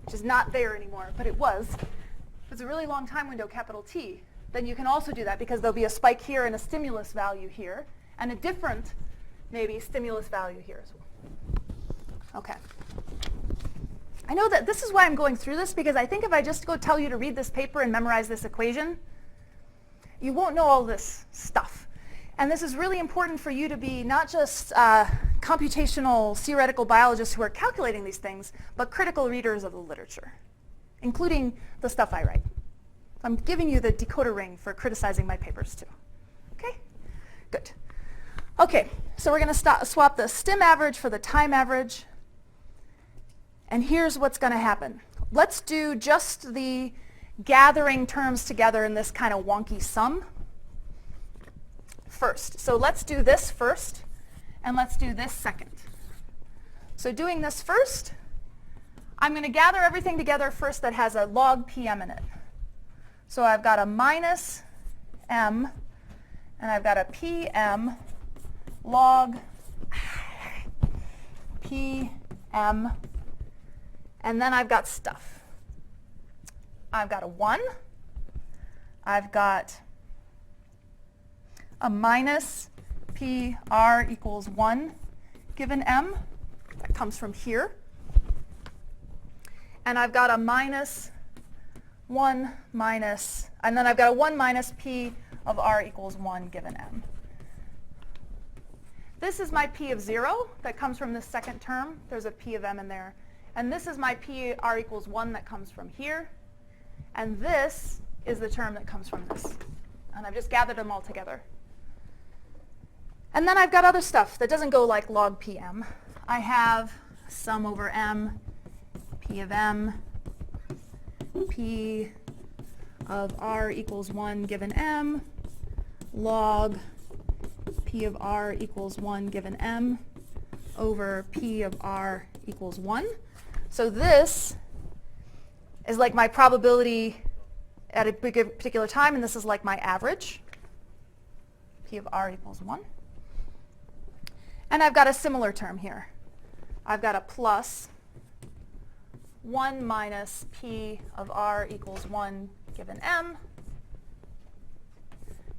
which is not there anymore, but it was, if it's a really long time window, capital T, then you can also do that because there'll be a spike here and a stimulus value here, and a different, maybe, stimulus value here as well. Okay. I know that this is why I'm going through this, because I think if I just go tell you to read this paper and memorize this equation, you won't know all this stuff. And this is really important for you to be not just computational theoretical biologists who are calculating these things, but critical readers of the literature, including the stuff I write. I'm giving you the decoder ring for criticizing my papers too. Okay? Good. Okay, so we're going to swap the stim average for the time average. And here's what's going to happen. Let's do just the gathering terms together in this kind of wonky sum first. So let's do this first, and let's do this second. So doing this first, I'm going to gather everything together first that has a log PM in it. So I've got a minus m, and I've got a pm log pm, and then I've got stuff. I've got a 1. I've got a minus PR equals 1 given m. That comes from here. And I've got a minus 1 minus, and then I've got a 1 minus P of R equals 1 given m. This is my P of 0 that comes from this second term. There's a P of m in there. And this is my P R equals 1 that comes from here. And this is the term that comes from this. And I've just gathered them all together. And then I've got other stuff that doesn't go like log PM. I have sum over m, P of m, P of R equals 1 given m, log P of R equals 1 given m over P of R equals 1. So this is like my probability at a particular time, and this is like my average. P of R equals 1. And I've got a similar term here. I've got a plus 1 minus P of R equals 1 given m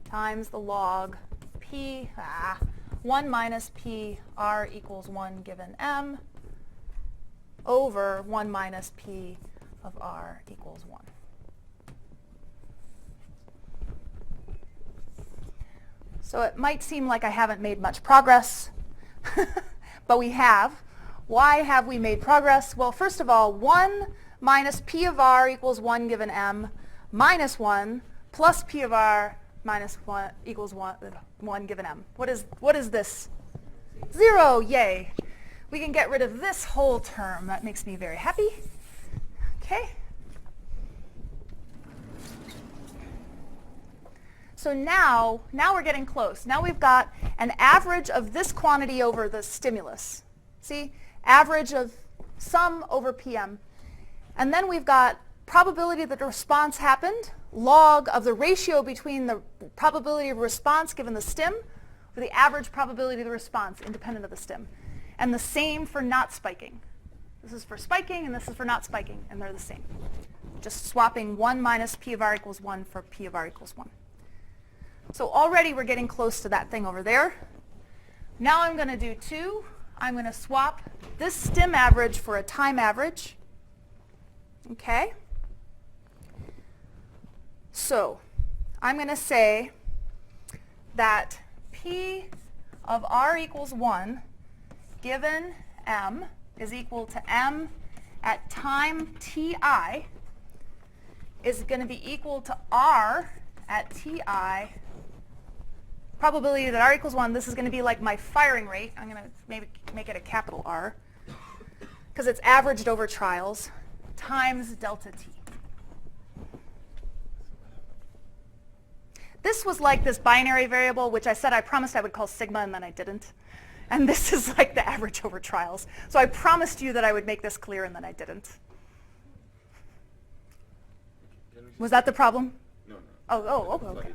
times the log P, 1 minus P R equals 1 given m over 1 minus P of R equals 1. So it might seem like I haven't made much progress, but we have. Why have we made progress? Well, first of all, 1 minus P of R equals 1 given m minus 1 plus P of R minus 1 equals 1 given m. What is this? 0, yay. We can get rid of this whole term. That makes me very happy. Okay. So now we're getting close. Now we've got an average of this quantity over the stimulus. See? Average of sum over PM. And then we've got probability that the response happened, log of the ratio between the probability of response given the stim or the average probability of the response independent of the stim. And the same for not spiking. This is for spiking and this is for not spiking, and they're the same. Just swapping 1 minus P of R equals 1 for P of R equals 1. So already we're getting close to that thing over there. Now I'm going to do 2. I'm going to swap this stim average for a time average. Okay? So I'm going to say that P of R equals 1 given m is equal to m at time ti is going to be equal to r at ti. Probability that r equals 1, this is going to be like my firing rate. I'm going to maybe make it a capital R because it's averaged over trials times delta t. This was like this binary variable, which I said I promised I would call sigma, and then I didn't. And this is like the average over trials. So I promised you that I would make this clear, and then I didn't. Was that the problem? No, no. Oh, okay.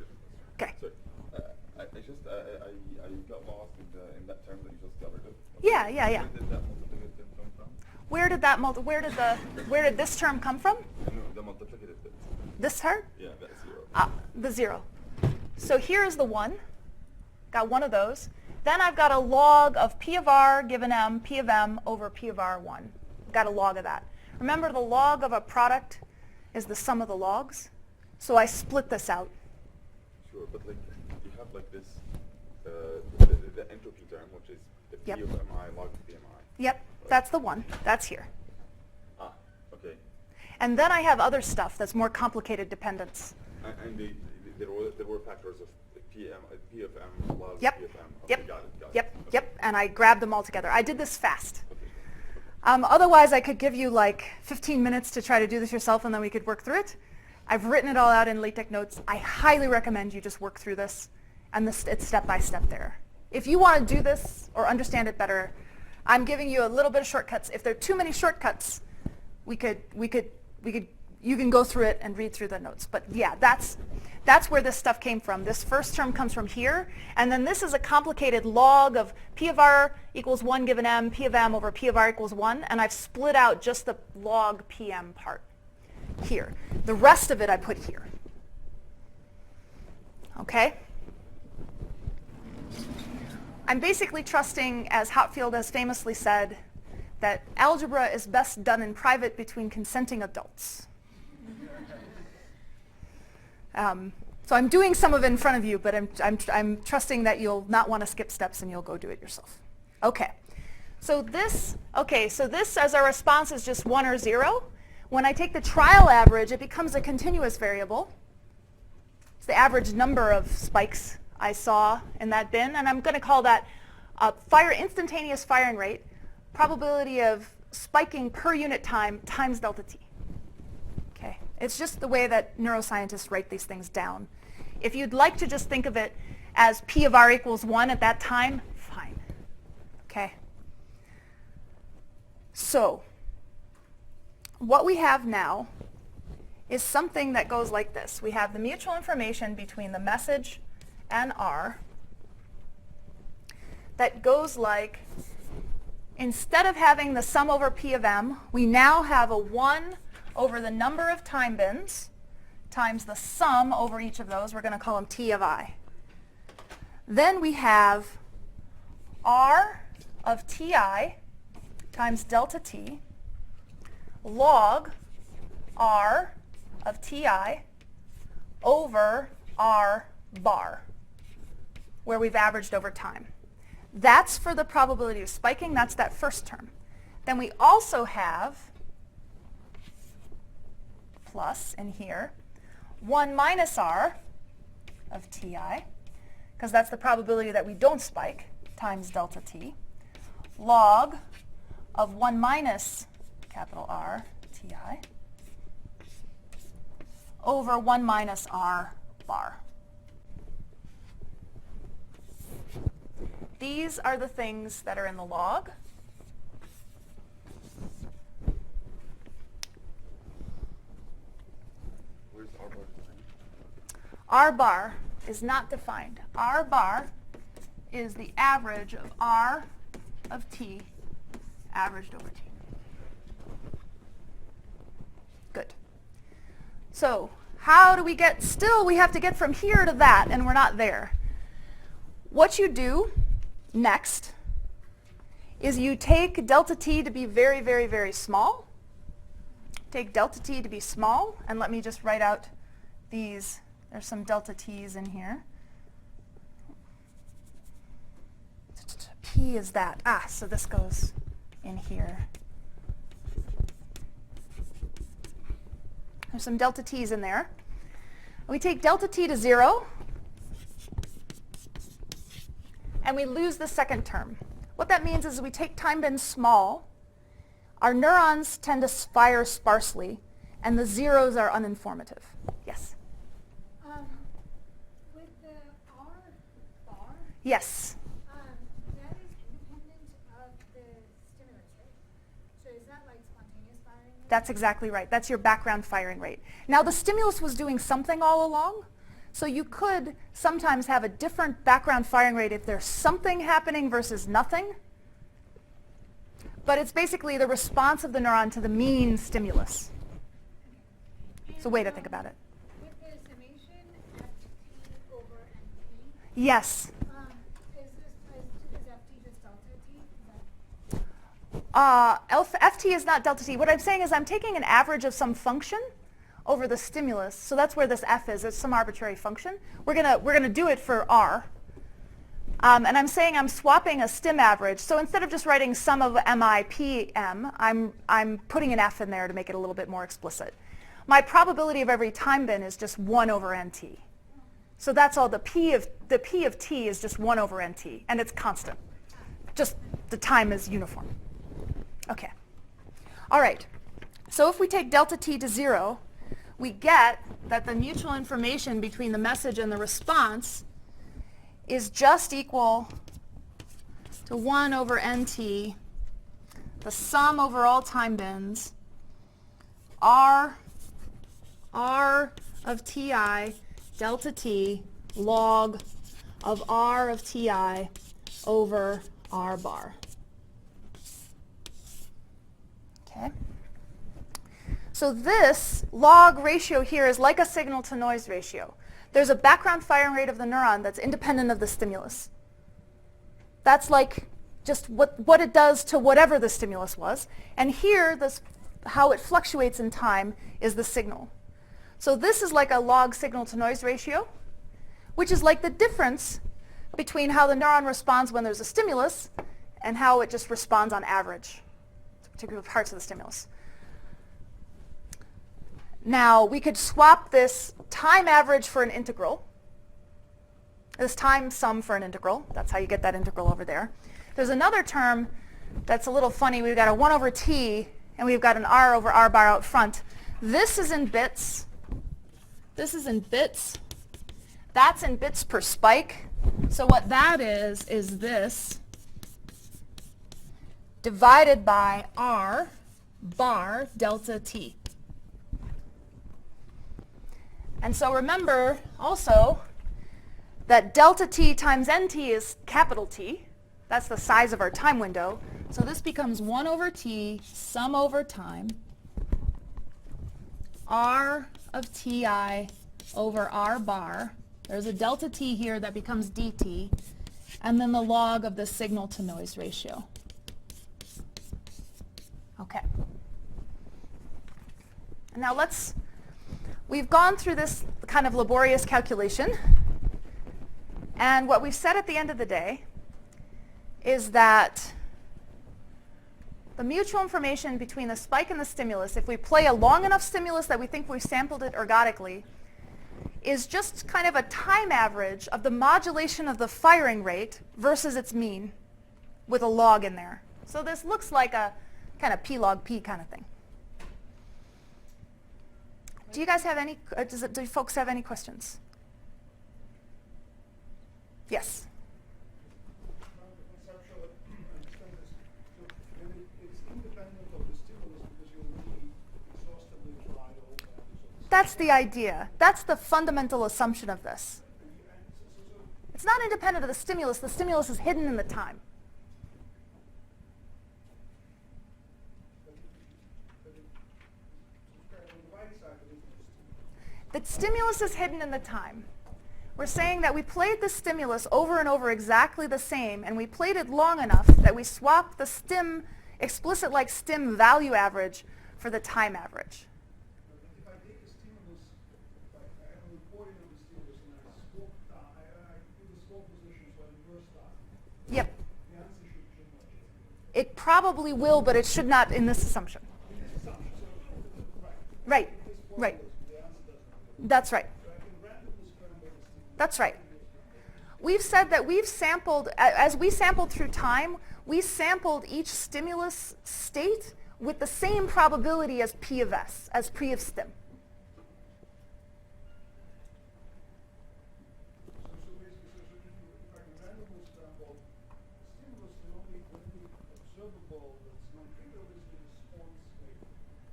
Okay. Sorry. I got lost in that term that you just covered. Yeah. Where did that multiplicative bit come from? Where did this term come from? No, the multiplicative bit. This term? Yeah, that's 0. The 0. So here's the 1. Got one of those. Then I've got a log of P of R given m, P of m over P of R 1. Got a log of that. Remember, the log of a product is the sum of the logs. So I split this out. Sure, but like you have like this, the entropy term, which is the P Yep. of mi log of PMI. Yep, Right. that's the 1. That's here. Ah, okay. And then I have other stuff that's more complicated dependence. And there were factors of P of m log Yep. P of m. Okay, Yep. got it. Yep. Okay. Yep. And I grabbed them all together. I did this fast. Okay. Otherwise, I could give you like 15 minutes to try to do this yourself, and then we could work through it. I've written it all out in LaTeX notes. I highly recommend you just work through this, and it's step by step there. If you want to do this or understand it better, I'm giving you a little bit of shortcuts. If there are too many shortcuts, we could you can go through it and read through the notes. But yeah, that's where this stuff came from. This first term comes from here, and then this is a complicated log of P of R equals 1 given M, P of M over P of R equals 1, and I've split out just the log PM part here. The rest of it I put here. Okay? I'm basically trusting, as Hopfield has famously said, that algebra is best done in private between consenting adults. So I'm doing some of it in front of you, but I'm trusting that you'll not want to skip steps and you'll go do it yourself. Okay. So this as our response is just 1 or 0. When I take the trial average, it becomes a continuous variable. It's the average number of spikes I saw in that bin, and I'm going to call that instantaneous firing rate, probability of spiking per unit time times delta t. Okay, it's just the way that neuroscientists write these things down. If you'd like to just think of it as P of R equals 1 at that time, fine. Okay. So what we have now is something that goes like this. We have the mutual information between the message and R that goes like, instead of having the sum over P of M, we now have a 1 over the number of time bins times the sum over each of those. We're going to call them T of I. Then we have R of Ti times delta T log R of Ti over R bar, where we've averaged over time. That's for the probability of spiking. That's that first term. Then we also have plus in here 1 minus R of Ti, because that's the probability that we don't spike, times delta T, log of 1 minus capital R Ti over 1 minus R bar. These are the things that are in the log. Where's R bar defined? R bar is not defined. R bar is the average of R of T averaged over T. Good. So how do we get, still we have to get from here to that, and we're not there. What you do next is you take delta t to be very, very, very small. Take delta t to be small, and let me just write out these. There's some delta t's in here. P is that. So this goes in here. There's some delta t's in there. We take delta t to 0. And we lose the second term. What that means is we take time bins small, our neurons tend to fire sparsely, and the zeros are uninformative. Yes? With the R bar, Yes. that is independent of the stimulus, right? So is that like spontaneous firing rate? That's exactly right. That's your background firing rate. Now the stimulus was doing something all along, so you could sometimes have a different background firing rate if there's something happening versus nothing. But it's basically the response of the neuron to the mean stimulus. It's a way to think about it. With the summation ft over nt, Yes. is ft just delta t? Ft is not delta t. What I'm saying is I'm taking an average of some function over the stimulus. So that's where this f is. It's some arbitrary function. We're gonna do it for r. And I'm saying I'm swapping a stim average. So instead of just writing sum of mi pm, I'm putting an f in there to make it a little bit more explicit. My probability of every time bin is just 1 over nt. So that's all. The p of t is just 1 over nt, and it's constant. Just the time is uniform. Okay. All right. So if we take delta t to 0, we get that the mutual information between the message and the response is just equal to 1 over nt, the sum over all time bins, r r of ti delta t log of r of ti over r bar. Okay. So this log ratio here is like a signal to noise ratio. There's a background firing rate of the neuron that's independent of the stimulus. That's like just what it does to whatever the stimulus was. And here, this, how it fluctuates in time is the signal. So this is like a log signal to noise ratio, which is like the difference between how the neuron responds when there's a stimulus and how it just responds on average to particular parts of the stimulus. Now, we could swap this time average for an integral, this time sum for an integral. That's how you get that integral over there. There's another term that's a little funny. We've got a 1 over t, and we've got an r over r bar out front. This is in bits. This is in bits. That's in bits per spike. So what that is this divided by r bar delta t. And so remember also that delta t times nt is capital T. That's the size of our time window. So this becomes 1 over t sum over time r of ti over r bar. There's a delta t here that becomes dt, and then the log of the signal to noise ratio. Okay. And now we've gone through this kind of laborious calculation, and what we've said at the end of the day is that the mutual information between the spike and the stimulus, if we play a long enough stimulus that we think we've sampled it ergodically, is just kind of a time average of the modulation of the firing rate versus its mean with a log in there. So this looks like a kind of p log p kind of thing. Do you guys have any, do folks have any questions? Yes? Conceptually, I understand this. So when it's independent of the stimulus because you'll need exhaustively apply all values. That's the idea. That's the fundamental assumption of this. It's not independent of the stimulus. The stimulus is hidden in the time. The stimulus is hidden in the time. We're saying that we played the stimulus over and over exactly the same, and we played it long enough that we swapped the stim, explicit like stim value average for the time average. If I take the stimulus, I have a recording of the stimulus and I do the slope position so I reverse that. Yep. The answer should change. It probably will, but it should not in this assumption. Right. Right. That's right. That's right. We've said that we've sampled, as we sampled through time, we sampled each stimulus state with the same probability as P of S, as P of stim.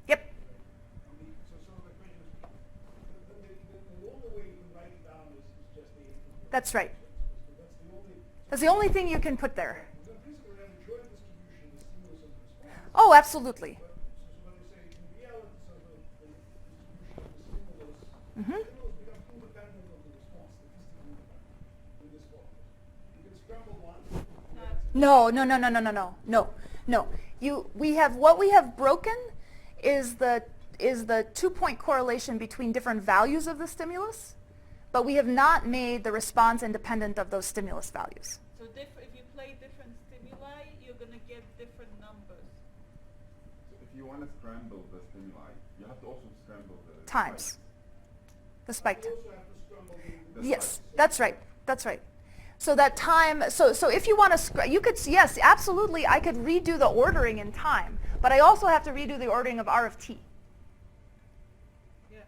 Yep. That's right. That's the only thing you can put there. Oh, absolutely. Mm-hmm. No. What we have broken is the 2-point correlation between different values of the stimulus, but we have not made the response independent of those stimulus values. So if you play different stimuli, you're going to get different numbers. So if you want to scramble the stimuli, you have to also scramble the Times. spikes. The spike time. The Yes, spikes. that's right. That's right. So that time, so if you want to, you could, yes, absolutely, I could redo the ordering in time, but I also have to redo the ordering of R of t. Yeah.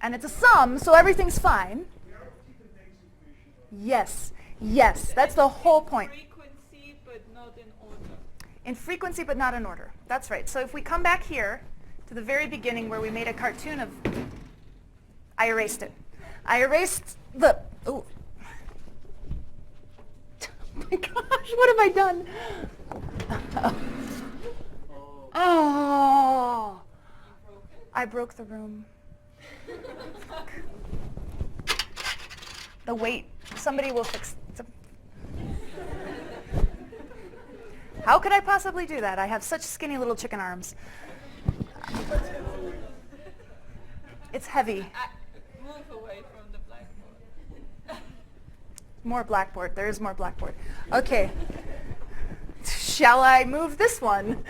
And it's a sum, so everything's fine. Yes, that's the whole point. Frequency, but not in order. In frequency, but not in order. That's right. So if we come back here to the very beginning where we made a cartoon of, I erased it. I erased the, oh. Oh my gosh, what have I done? Oh, I broke the room. The weight, somebody will fix it. How could I possibly do that? I have such skinny little chicken arms. It's heavy. Move away from the blackboard. More blackboard. There is more blackboard. Okay. Shall I move this one?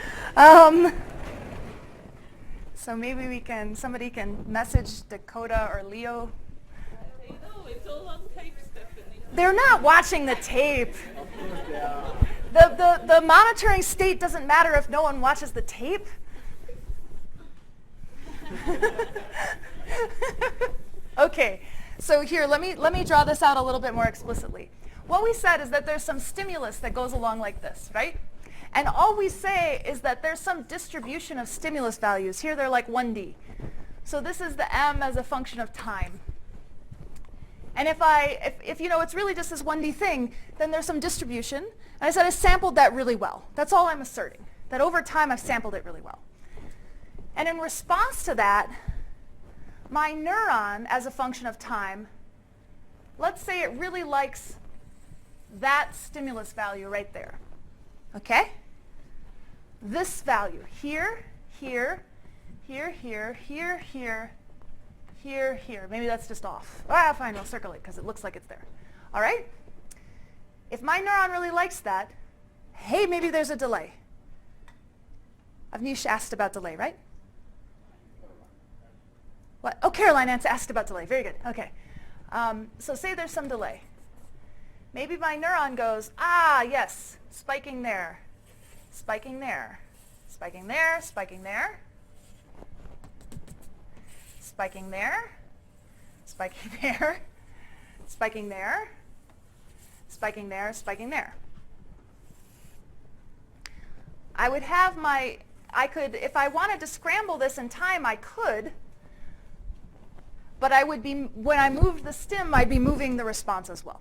So maybe somebody can message Dakota or Leo. You know, it's all on tape, Stephanie. They're not watching the tape. The monitoring state doesn't matter if no one watches the tape. Okay, so here, let me draw this out a little bit more explicitly. What we said is that there's some stimulus that goes along like this, right? And all we say is that there's some distribution of stimulus values. Here they're like 1D. So this is the m as a function of time. And if you know it's really just this 1D thing, then there's some distribution. And I said I sampled that really well. That's all I'm asserting, that over time I've sampled it really well. And in response to that, my neuron as a function of time, let's say it really likes that stimulus value right there. Okay? This value here, here, here, here, here, here, here, here. Maybe that's just off. Ah, fine, we'll circle it because it looks like it's there. All right? If my neuron really likes that, hey, maybe there's a delay. Avnish asked about delay, right? What? Oh, Caroline asked about delay. Very good. Okay. So say there's some delay. Maybe my neuron goes, ah, yes, spiking there, spiking there, spiking there, spiking there, spiking there, spiking there, spiking there, spiking there, spiking there. I would have if I wanted to scramble this in time, I could, but when I moved the stim, I'd be moving the response as well.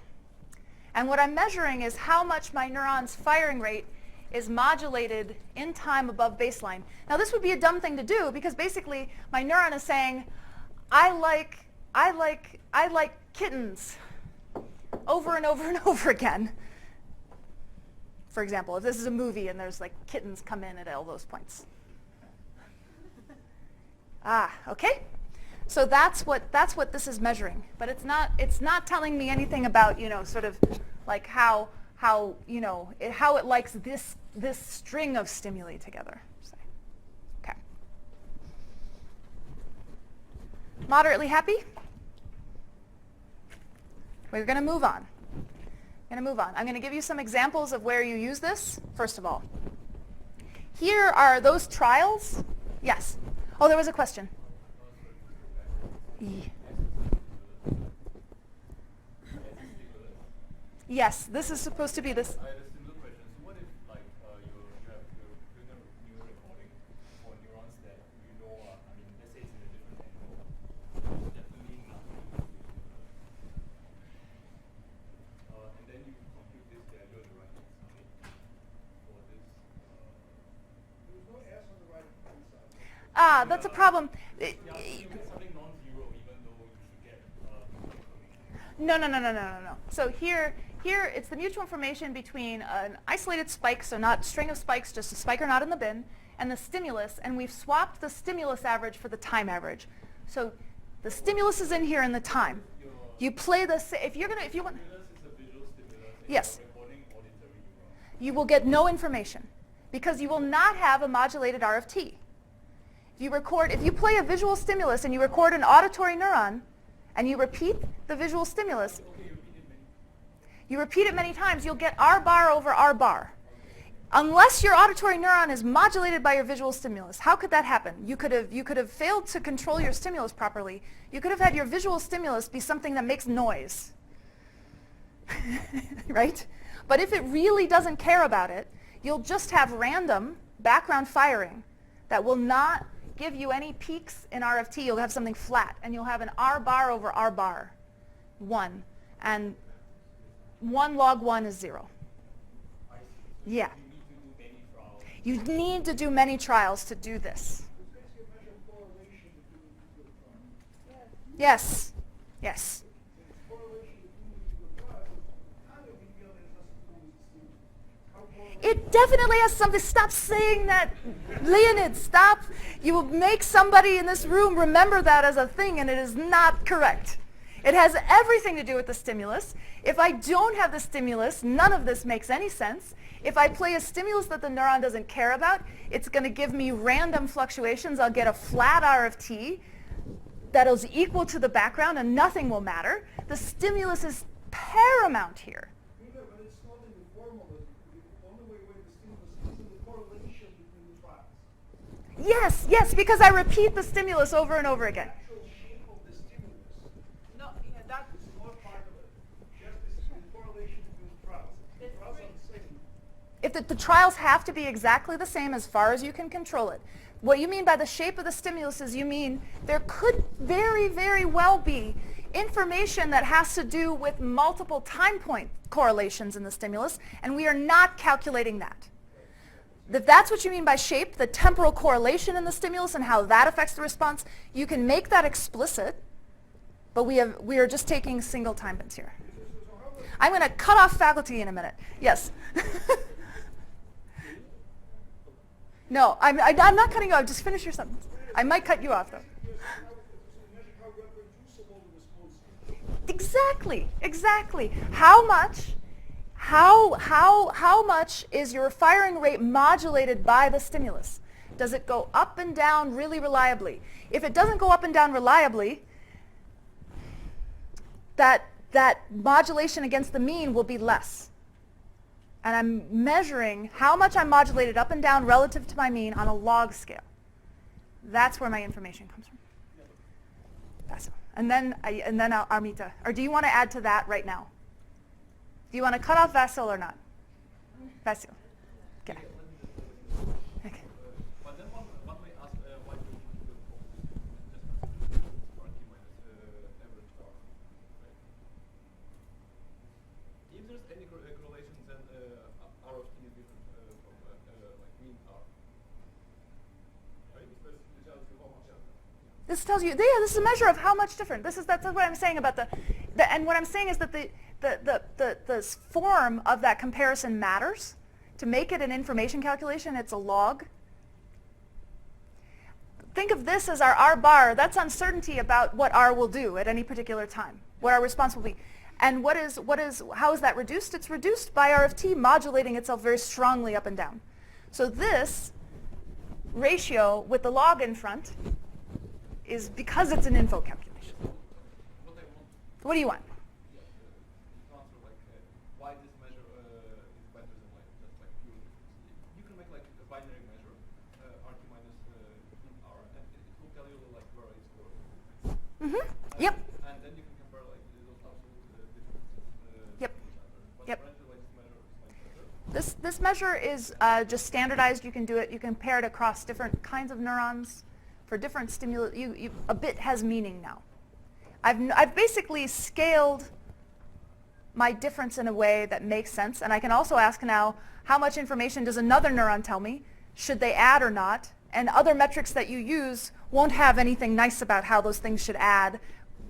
And what I'm measuring is how much my neuron's firing rate is modulated in time above baseline. Now this would be a dumb thing to do because basically my neuron is saying, I like kittens over and over and over again. For example, if this is a movie and there's like kittens come in at all those points. Okay? So that's what this is measuring, but it's not telling me anything about, you know, sort of like how it likes this string of stimuli together. Okay. Moderately happy? We're going to move on. I'm going to give you some examples of where you use this. First of all, here are those trials. Yes. Oh, there was a question. Yes, this is supposed to be this. I had a similar question. So what if like you're doing a new recording for neurons that you know are, I mean, let's say it's in a different angle, definitely nothing. And then you compute this value on the right hand side for this. There's no S on the right hand side. That's a problem. Yeah, you get something non-zero even though you should get information. No. So here it's the mutual information between an isolated spike, so not string of spikes, just a spike or not in the bin, and the stimulus, and we've swapped the stimulus average for the time average. So the stimulus is in here in the time. You play the if you want. Stimulus is a visual stimulus. Yes. Recording auditory neuron. You will get no information because you will not have a modulated RFT. If you play a visual stimulus and you record an auditory neuron and you repeat the visual stimulus, you repeat it many times, you'll get R bar over R bar. Unless your auditory neuron is modulated by your visual stimulus. How could that happen? You could have failed to control your stimulus properly. You could have had your visual stimulus be something that makes noise. Right? But if it really doesn't care about it, you'll just have random background firing that will not give you any peaks in RFT, you'll have something flat, and you'll have an R bar over R bar, 1. And 1 log 1 is 0. Yeah. You need to do many trials to do this. Yes. Yes. It definitely has something. Stop saying that, Leonid. Stop. You will make somebody in this room remember that as a thing, and it is not correct. It has everything to do with the stimulus. If I don't have the stimulus, none of this makes any sense. If I play a stimulus that the neuron doesn't care about, it's going to give me random fluctuations. I'll get a flat RFT that is equal to the background, and nothing will matter. The stimulus is paramount here. But it's not in the formula. The only way the stimulus is in the correlation between the trials. Yes, because I repeat the stimulus over and over again. The actual shape of the stimulus No, yeah, that's is not part of it. Just the correlation between the trials. The trials are the same. If the trials have to be exactly the same as far as you can control it. What you mean by the shape of the stimulus is you mean there could very, very well be information that has to do with multiple time point correlations in the stimulus, and we are not calculating that. If that's what you mean by shape, the temporal correlation in the stimulus and how that affects the response, you can make that explicit, but we are just taking single time bits here. I'm going to cut off faculty in a minute. Yes. No, I'm not cutting you off. Just finish your sentence. I might cut you off, though. Exactly. How much is your firing rate modulated by the stimulus? Does it go up and down really reliably? If it doesn't go up and down reliably, that modulation against the mean will be less. And I'm measuring how much I'm modulated up and down relative to my mean on a log scale. That's where my information comes from. That's, and then Armita. Or do you want to add to that right now? Do you want to cut off Vasil or not? Vasil. Okay. Okay. But then one may ask why do you need to just for T minus average R, right? If there's any correlation, then R of T is different from like mean R. Right? This tells you, yeah, this is a measure of how much different. That's what I'm saying about and what I'm saying is that the form of that comparison matters. To make it an information calculation, it's a log. Think of this as our R bar. That's uncertainty about what R will do at any particular time, what our response will be. And how is that reduced? It's reduced by RFT modulating itself very strongly up and down. So this ratio with the log in front is because it's an info calculation. What do you want? Why this measure is better than like just like pure difference. You can make like a binary measure, RT minus R, and it will tell you like where it's going. Yep. And then you can compare like those absolute differences. Yep. But Yep. apparently like this measure is much better. This measure is just standardized. You can do it. You can compare it across different kinds of neurons for different stimuli. A bit has meaning now. I've basically scaled my difference in a way that makes sense, and I can also ask now, how much information does another neuron tell me? Should they add or not? And other metrics that you use won't have anything nice about how those things should add,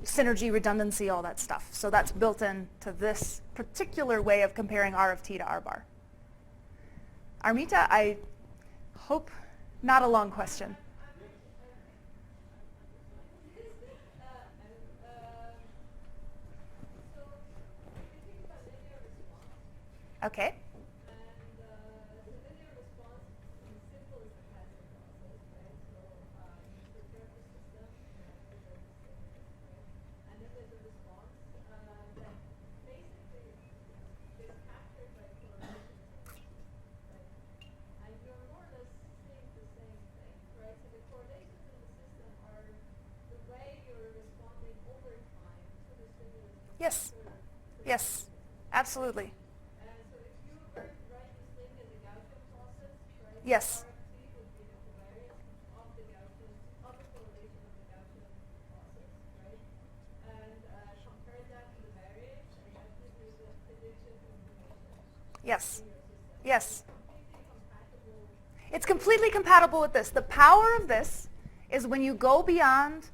synergy, redundancy, all that stuff. So that's built into this particular way of comparing R of T to R bar. Armita, I hope not a long question. Okay. Yes. Yes. Absolutely. Yes. Yes. Yes. It's completely compatible with this. The power of this is when you go beyond,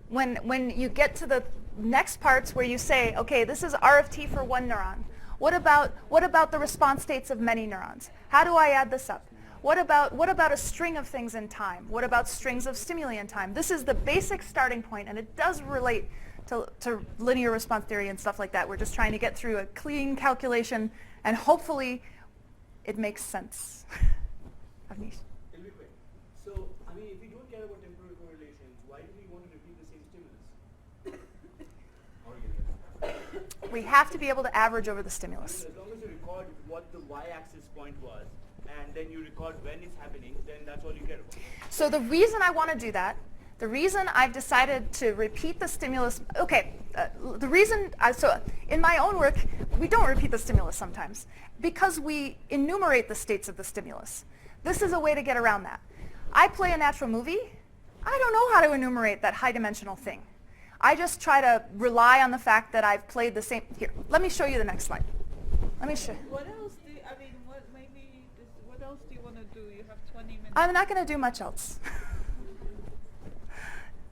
when you get to the next parts where you say, okay, this is RFT for one neuron. What about the response states of many neurons? How do I add this up? What about a string of things in time? What about strings of stimuli in time? This is the basic starting point, and it does relate to linear response theory and stuff like that. We're just trying to get through a clean calculation, and hopefully it makes sense. Avnish. It'll be quick. So, I mean, if we don't care about temporal correlations, why do we want to repeat the same stimulus? We have to be able to average over the stimulus. As long as you record what the y-axis point was, and then you record when it's happening, then that's all you care about. So the reason I want to do that, the reason I've decided to repeat the stimulus, the reason, so in my own work, we don't repeat the stimulus sometimes because we enumerate the states of the stimulus. This is a way to get around that. I play a natural movie. I don't know how to enumerate that high-dimensional thing. I just try to rely on the fact that I've played the same. Here, let me show you the next slide. Let me show. What else do you, I mean, what else do you want to do? You have 20 minutes. I'm not going to do much else.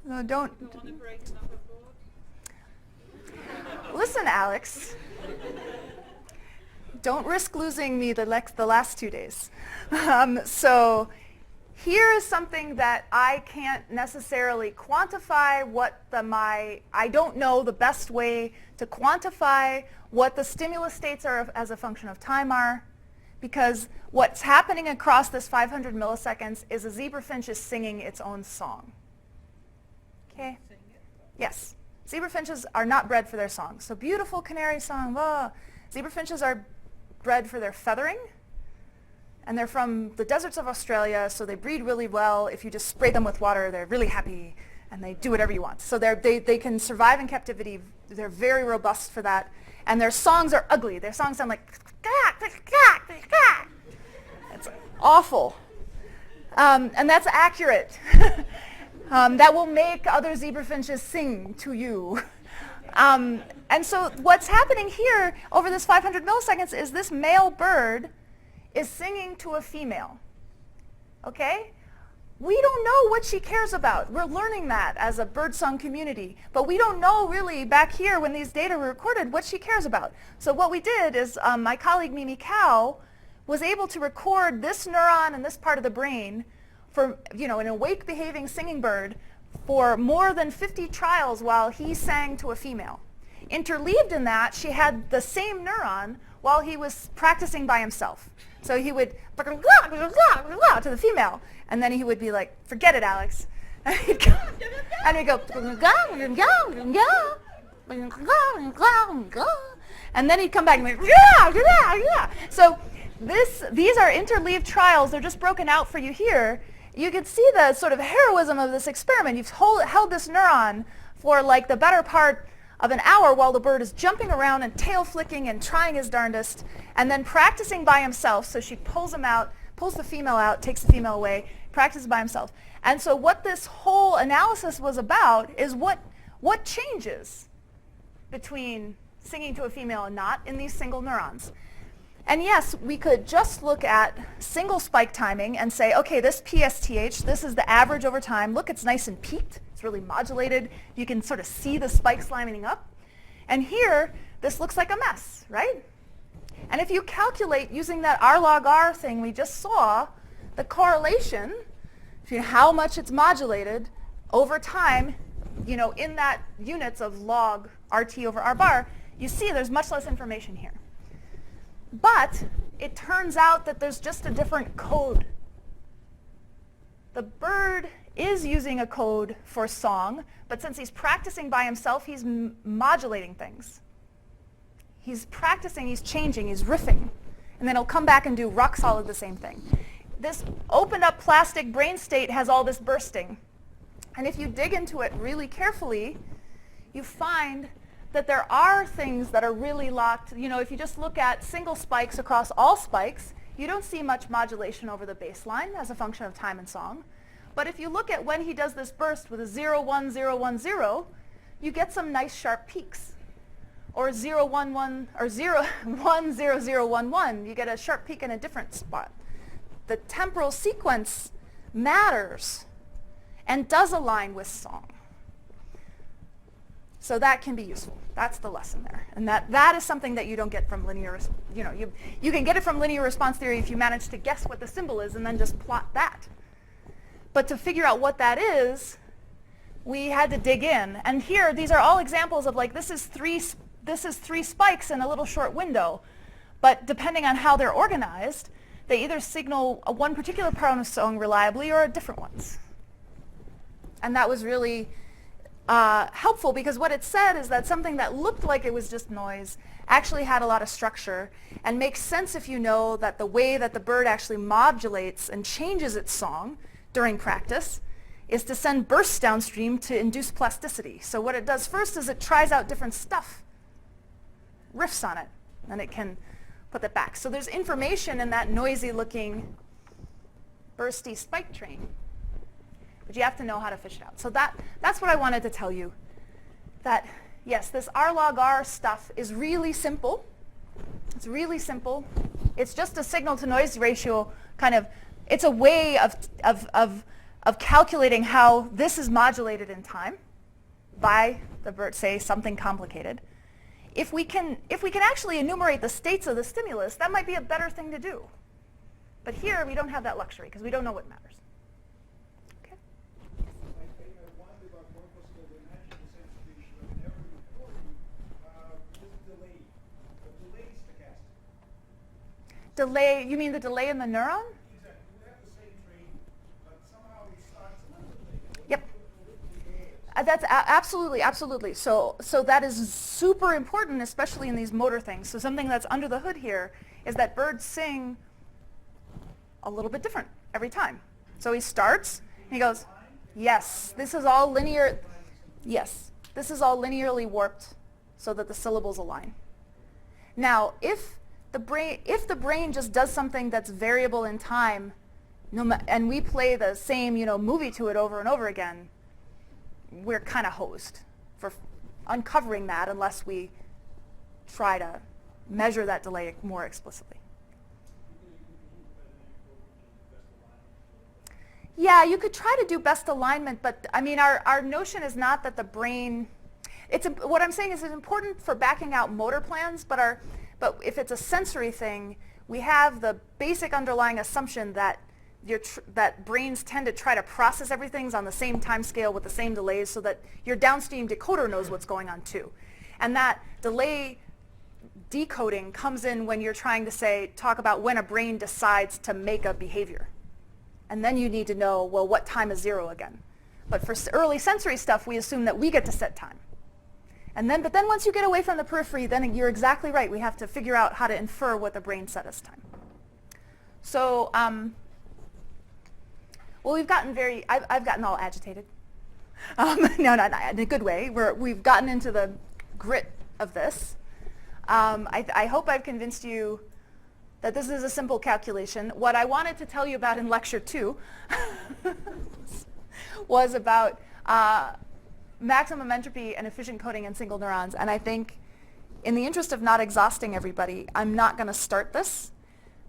No, don't. You want to break another board? Listen, Alex. Don't risk losing me the last 2 days. So here is something that I can't necessarily quantify I don't know the best way to quantify what the stimulus states are as a function of time are, because what's happening across this 500 milliseconds is a zebra finch is singing its own song. Okay? Yes. Zebra finches are not bred for their song. So beautiful canary song, blah. Zebra finches are bred for their feathering, and they're from the deserts of Australia, so they breed really well. If you just spray them with water, they're really happy, and they do whatever you want. So they can survive in captivity. They're very robust for that. And their songs are ugly. Their songs sound like, it's awful. And that's accurate. That will make other zebra finches sing to you. And so what's happening here over this 500 milliseconds is this male bird is singing to a female. Okay? We don't know what she cares about. We're learning that as a birdsong community. But we don't know really back here when these data were recorded what she cares about. So what we did is my colleague Mimi Cow was able to record this neuron and this part of the brain for, an awake behaving singing bird for more than 50 trials while he sang to a female. Interleaved in that, she had the same neuron while he was practicing by himself. So he would to the female, and then he would be like, forget it, Alex. And he'd go, and then he'd come back and be, so these are interleaved trials. They're just broken out for you here. You can see the sort of heroism of this experiment. You've held this neuron for like the better part of an hour while the bird is jumping around and tail flicking and trying his darndest, and then practicing by himself. So she pulls the female out, takes the female away, practices by himself. And so what this whole analysis was about is what changes between singing to a female and not in these single neurons. And yes, we could just look at single spike timing and say, okay, this PSTH, this is the average over time. Look, it's nice and peaked. It's really modulated. You can sort of see the spikes lining up. And here, this looks like a mess, right? And if you calculate using that R log R thing we just saw, the correlation between how much it's modulated over time, in that units of log RT over R bar, you see there's much less information here. But it turns out that there's just a different code. The bird is using a code for song, but since he's practicing by himself, he's modulating things. He's practicing, he's changing, he's riffing, and then he'll come back and do rock solid the same thing. This opened up plastic brain state has all this bursting. And if you dig into it really carefully, you find that there are things that are really locked. If you just look at single spikes across all spikes, you don't see much modulation over the baseline as a function of time and song. But if you look at when he does this burst with a 0, 1, 0, 1, 0, you get some nice sharp peaks. or 0, 1, 1, or 0, 1, 0, 0, 1, 1. You get a sharp peak in a different spot. The temporal sequence matters and does align with song. So that can be useful. That's the lesson there. And that is something that you don't get from linear, you can get it from linear response theory if you manage to guess what the symbol is and then just plot that. But to figure out what that is, we had to dig in. And here, these are all examples of like, this is three spikes in a little short window. But depending on how they're organized, they either signal one particular part of a song reliably or different ones. And that was really helpful because what it said is that something that looked like it was just noise actually had a lot of structure and makes sense if you know that the way that the bird actually modulates and changes its song during practice is to send bursts downstream to induce plasticity. So what it does first is it tries out different stuff, riffs on it, and it can put that back. So there's information in that noisy looking bursty spike train. But you have to know how to fish it out. So that's what I wanted to tell you. That, yes, this R log R stuff is really simple. It's really simple. It's just a signal to noise ratio kind of, it's a way of calculating how this is modulated in time by the bird, say something complicated. If we can actually enumerate the states of the stimulus, that might be a better thing to do. But here we don't have that luxury because we don't know what matters. I wonder about one possible dimension, the sense of issue, and every recording, this delay. The delay is stochastic. Delay, you mean the delay in the neuron? Exactly. We have the same train, but somehow it starts a little bit. Yep. That's absolutely, absolutely. So that is super important, especially in these motor things. So something that's under the hood here is that birds sing a little bit different every time. So he starts, and he goes, yes, this is all linear. Yes, this is all linearly warped so that the syllables align. Now, if the brain just does something that's variable in time, and we play the same movie to it over and over again, we're kind of hosed for uncovering that unless we try to measure that delay more explicitly. Yeah, you could try to do best alignment, but I mean, our notion is not that the brain, what I'm saying is it's important for backing out motor plans, but if it's a sensory thing, we have the basic underlying assumption that that brains tend to try to process everything on the same time scale with the same delays so that your downstream decoder knows what's going on too. And that delay decoding comes in when you're trying to talk about when a brain decides to make a behavior. And then you need to know, well, what time is 0 again? But for early sensory stuff, we assume that we get to set time. But then once you get away from the periphery, then you're exactly right. We have to figure out how to infer what the brain set as time. So, well, we've gotten I've gotten all agitated. No, not in a good way. We've gotten into the grit of this. I hope I've convinced you that this is a simple calculation. What I wanted to tell you about in lecture 2 was about maximum entropy and efficient coding in single neurons. And I think in the interest of not exhausting everybody, I'm not going to start this.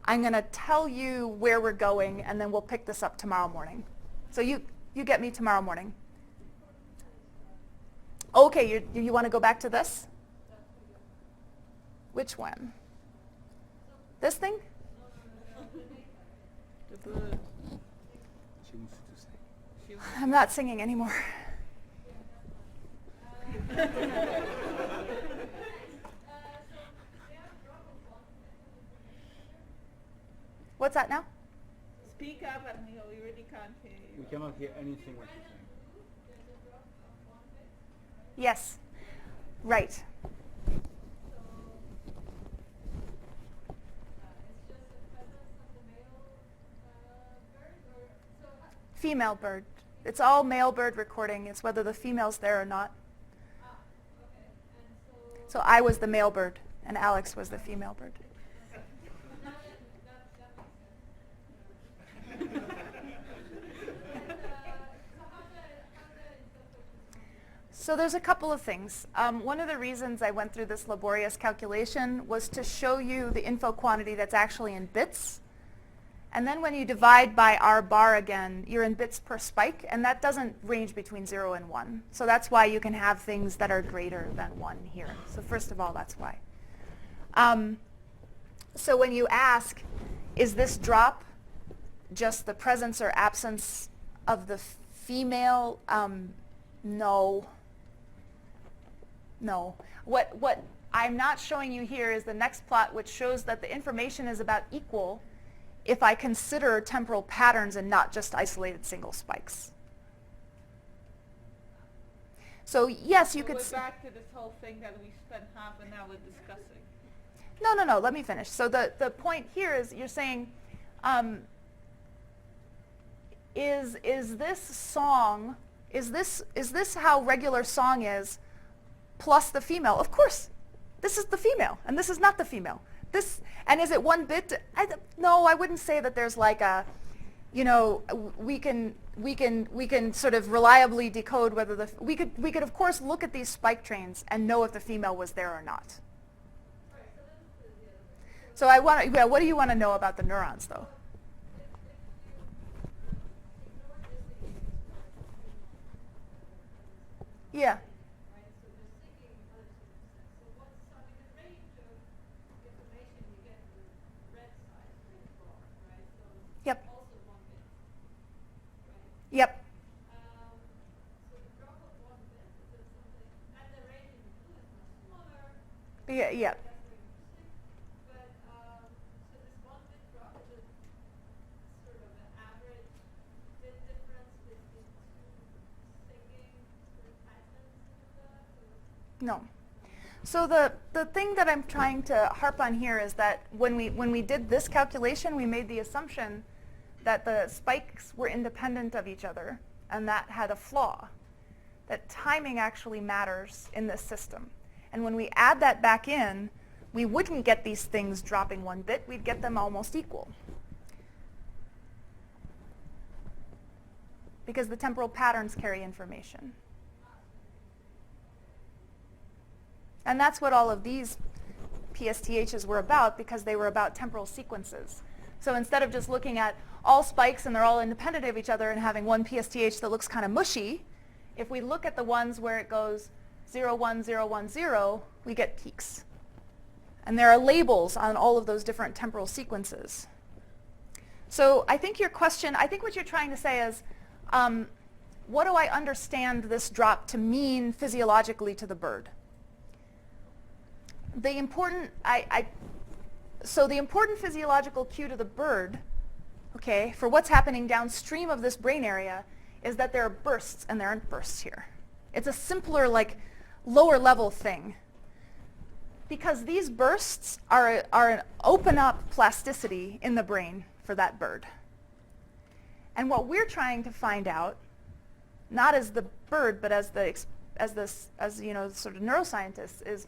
I'm going to tell you where we're going, and then we'll pick this up tomorrow morning. So you get me tomorrow morning. Okay, you want to go back to this? Which one? This thing? I'm not singing anymore. What's that now? Speak up, and we really can't hear you. We cannot hear anything what you're saying. Yes. Right. Female bird. It's all male bird recording. It's whether the female's there or not. So I was the male bird, and Alex was the female bird. So there's a couple of things. One of the reasons I went through this laborious calculation was to show you the info quantity that's actually in bits. And then when you divide by R bar again, you're in bits per spike, and that doesn't range between 0 and 1. So that's why you can have things that are greater than 1 here. So first of all, that's why. So when you ask, is this drop just the presence or absence of the female? No. No. What I'm not showing you here is the next plot, which shows that the information is about equal if I consider temporal patterns and not just isolated single spikes. So yes, you could. We're back to this whole thing that we spent half an hour discussing. No. Let me finish. So the point here is you're saying, is this song? Is this how regular song is? Plus the female. Of course, this is the female, and this is not the female. And is it one bit? No, I wouldn't say that there's like a, we can sort of reliably decode whether we could of course look at these spike trains and know if the female was there or not. So what do you want to know about the neurons though? Yeah. Yep. Yep. Yeah. No. So the thing that I'm trying to harp on here is that when we did this calculation, we made the assumption that the spikes were independent of each other, and that had a flaw, that timing actually matters in this system. And when we add that back in, we wouldn't get these things dropping 1 bit, we'd get them almost equal. Because the temporal patterns carry information. And that's what all of these PSTHs were about, because they were about temporal sequences. So instead of just looking at all spikes and they're all independent of each other and having one PSTH that looks kind of mushy, if we look at the ones where it goes 0, 1, 0, 1, 0, we get peaks. And there are labels on all of those different temporal sequences. So I think what you're trying to say is, what do I understand this drop to mean physiologically to the bird? The important physiological cue to the bird, okay, for what's happening downstream of this brain area is that there are bursts, and there aren't bursts here. It's a simpler, like, lower level thing. Because these bursts are an open up plasticity in the brain for that bird. And what we're trying to find out, not as the bird, but as sort of neuroscientists, is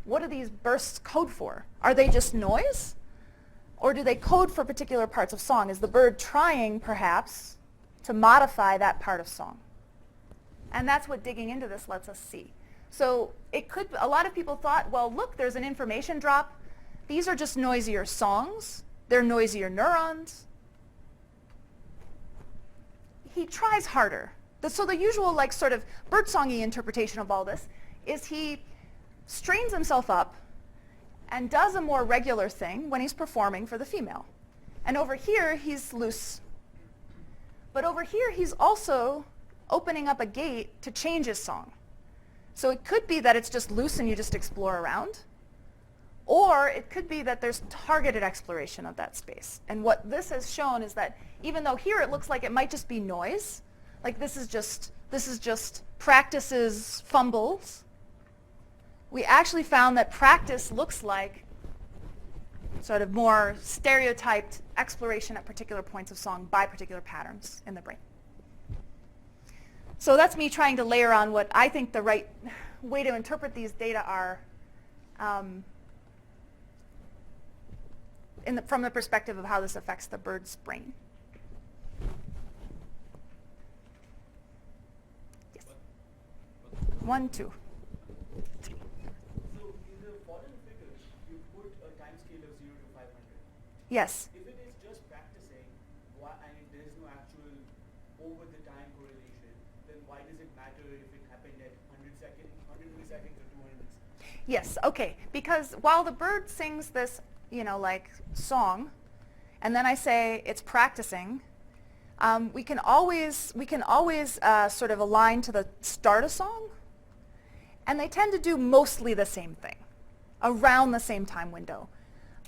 what do these bursts code for? Are they just noise? Or do they code for particular parts of song? Is the bird trying, perhaps, to modify that part of song? And that's what digging into this lets us see. So a lot of people thought, well, look, there's an information drop. These are just noisier songs. They're noisier neurons. He tries harder. So the usual, like, sort of birdsongy interpretation of all this is he strains himself up and does a more regular thing when he's performing for the female. And over here, he's loose. But over here, he's also opening up a gate to change his song. So it could be that it's just loose and you just explore around. Or it could be that there's targeted exploration of that space. And what this has shown is that even though here it looks like it might just be noise, like this is just practice's fumbles, we actually found that practice looks like sort of more stereotyped exploration at particular points of song by particular patterns in the brain. So that's me trying to layer on what I think the right way to interpret these data are from the perspective of how this affects the bird's brain. Yes? 1, 2. So in the following figures, you put a time scale of 0 to 500. Yes. If it is just practicing, why, and there is no actual over the time correlation, then why does it matter if it happened at 100 seconds, 100 milliseconds, or 200 milliseconds? Yes, okay. Because while the bird sings this, like song, and then I say it's practicing, we can always sort of align to the start a song, and they tend to do mostly the same thing, around the same time window.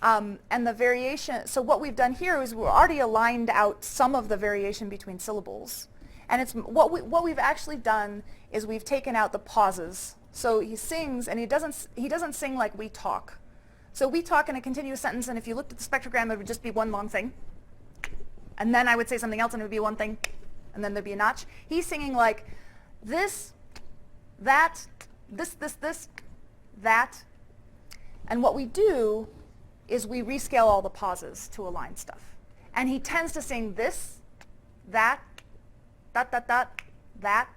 And the variation, so what we've done here is we've already aligned out some of the variation between syllables. And it's what we've actually done is we've taken out the pauses. So he sings, and he doesn't sing like we talk. So we talk in a continuous sentence, and if you looked at the spectrogram, it would just be one long thing. And then I would say something else, and it would be one thing, and then there'd be a notch. He's singing like this, that, this, that. And what we do is we rescale all the pauses to align stuff. And he tends to sing this, that, that.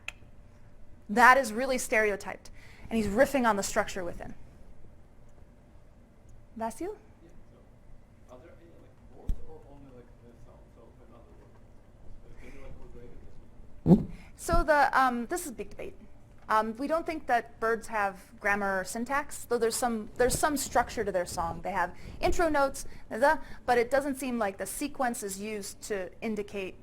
That is really stereotyped. And he's riffing on the structure within. Vasil? Yeah, so are there any like both or only like the sound? So in other words, can you like correlate this? So this is big debate. We don't think that birds have grammar or syntax, though there's some structure to their song. They have intro notes, but it doesn't seem like the sequence is used to indicate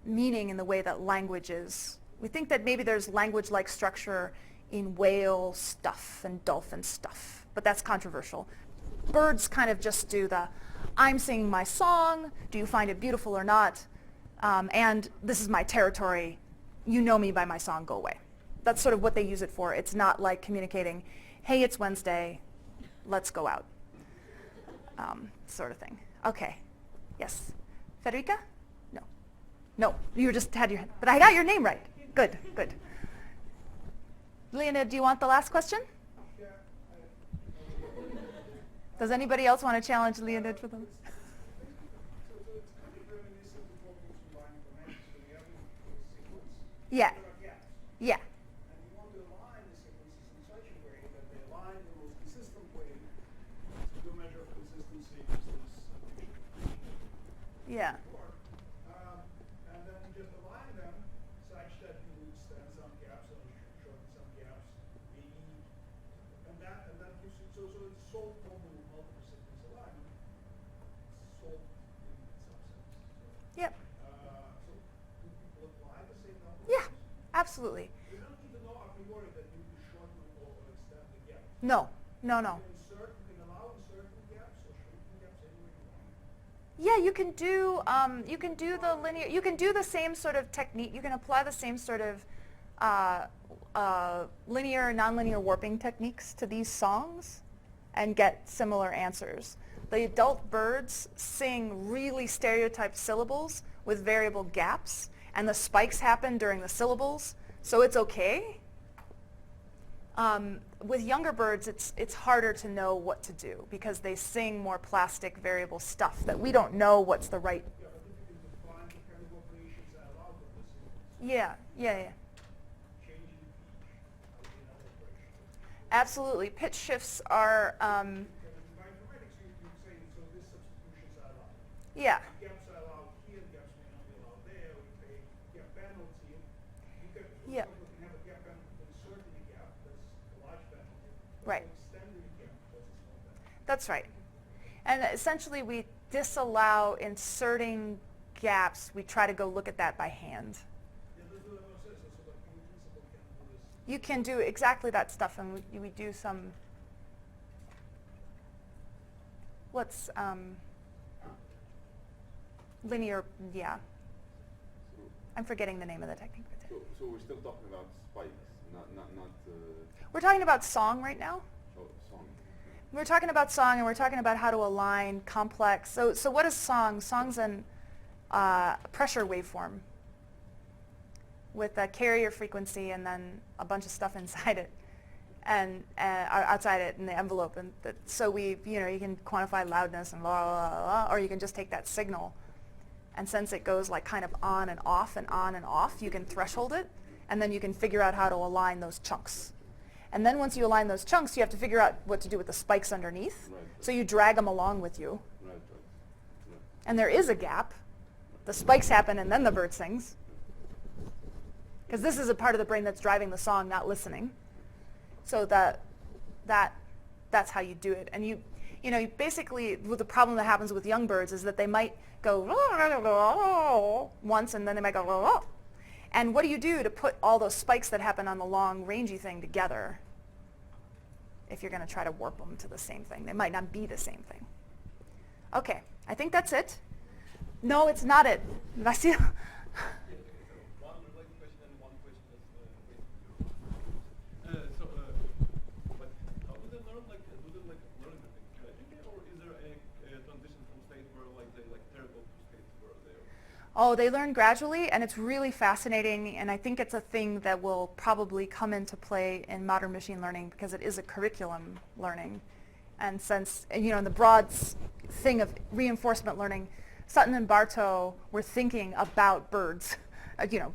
meaning in the way that language is. We think that maybe there's language-like structure in whale stuff and dolphin stuff, but that's controversial. Birds kind of just do the, I'm singing my song, do you find it beautiful or not, and this is my territory, you know me by my song, go away. That's sort of what they use it for. It's not like communicating, hey, it's Wednesday, let's go out, sort of thing. Okay, yes. Federica? No. No, you just had your hand, but I got your name right. Good, good. Leonid, do you want the last question? Yeah, Does anybody else want to challenge Leonid for them? so it's kind of reminiscent of what we combine information. So we have a sequence. Yeah, There are gaps. yeah, And you want to align the sequences in such a way that they align in the most consistent way. So do measure of consistency, distance, yeah. work. And then just align them such that you would extend some gaps and shorten some gaps, maybe. And that gives you, so it's solved problem with multiple sequence alignment. It's solved in some sense. So, Yep. so do people apply the same number? Yeah, absolutely. You don't even know a priori that you could shorten or extend the gap. No, no, no. You can allow inserting gaps or shrinking gaps anywhere you want. Yeah, you can do the linear, you can do the same sort of technique, you can apply the same sort of linear, nonlinear warping techniques to these songs and get similar answers. The adult birds sing really stereotyped syllables with variable gaps, and the spikes happen during the syllables, so it's okay. With younger birds, it's harder to know what to do because they sing more plastic variable stuff that we don't know what's the right. Yeah, but if you can define the kind of operations that allow them to see Yeah. changing pitch would be another operation. Absolutely. Pitch shifts are, Because in bioinformatics, you say, so these substitutions are allowed. yeah. Gaps are allowed here, gaps may not be allowed there, we pay gap penalty. You can, for Yeah. example, you can have a gap penalty for inserting a gap, that's a large penalty. But Right. for extending a gap, that's a small penalty. That's right. And essentially we disallow inserting gaps. We try to go look at that by hand. Yeah, that's what I was saying, so like you in principle can do this. You can do exactly that stuff, and we do some, what's linear, yeah. So, I'm forgetting the name of the technique. so we're still talking about spikes, not We're talking about song right now. song. We're talking about song, and we're talking about how to align complex. So what is song? Song's an pressure waveform with a carrier frequency and then a bunch of stuff inside it and outside it in the envelope. And so you can quantify loudness and blah, blah, blah, blah, or you can just take that signal. And since it goes like kind of on and off and on and off, you can threshold it. And then you can figure out how to align those chunks. And then once you align those chunks, you have to figure out what to do with the spikes underneath. Right. So you drag them along with you. Right. And there is a gap. The spikes happen and then the bird sings. Because this is a part of the brain that's driving the song, not listening. So that's how you do it. And you basically, the problem that happens with young birds is that they might go once and then they might go. And what do you do to put all those spikes that happen on the long, rangy thing together if you're going to try to warp them to the same thing? They might not be the same thing. Okay, I think that's it. No, it's not it. Vasil? One related question and one question that's but how do they learn? Like, do they learn gradually, or is there a transition from state where they terrible to states where they are? Oh, they learn gradually, and it's really fascinating, and I think it's a thing that will probably come into play in modern machine learning because it is a curriculum learning. And since, in the broad thing of reinforcement learning, Sutton and Bartow were thinking about birds,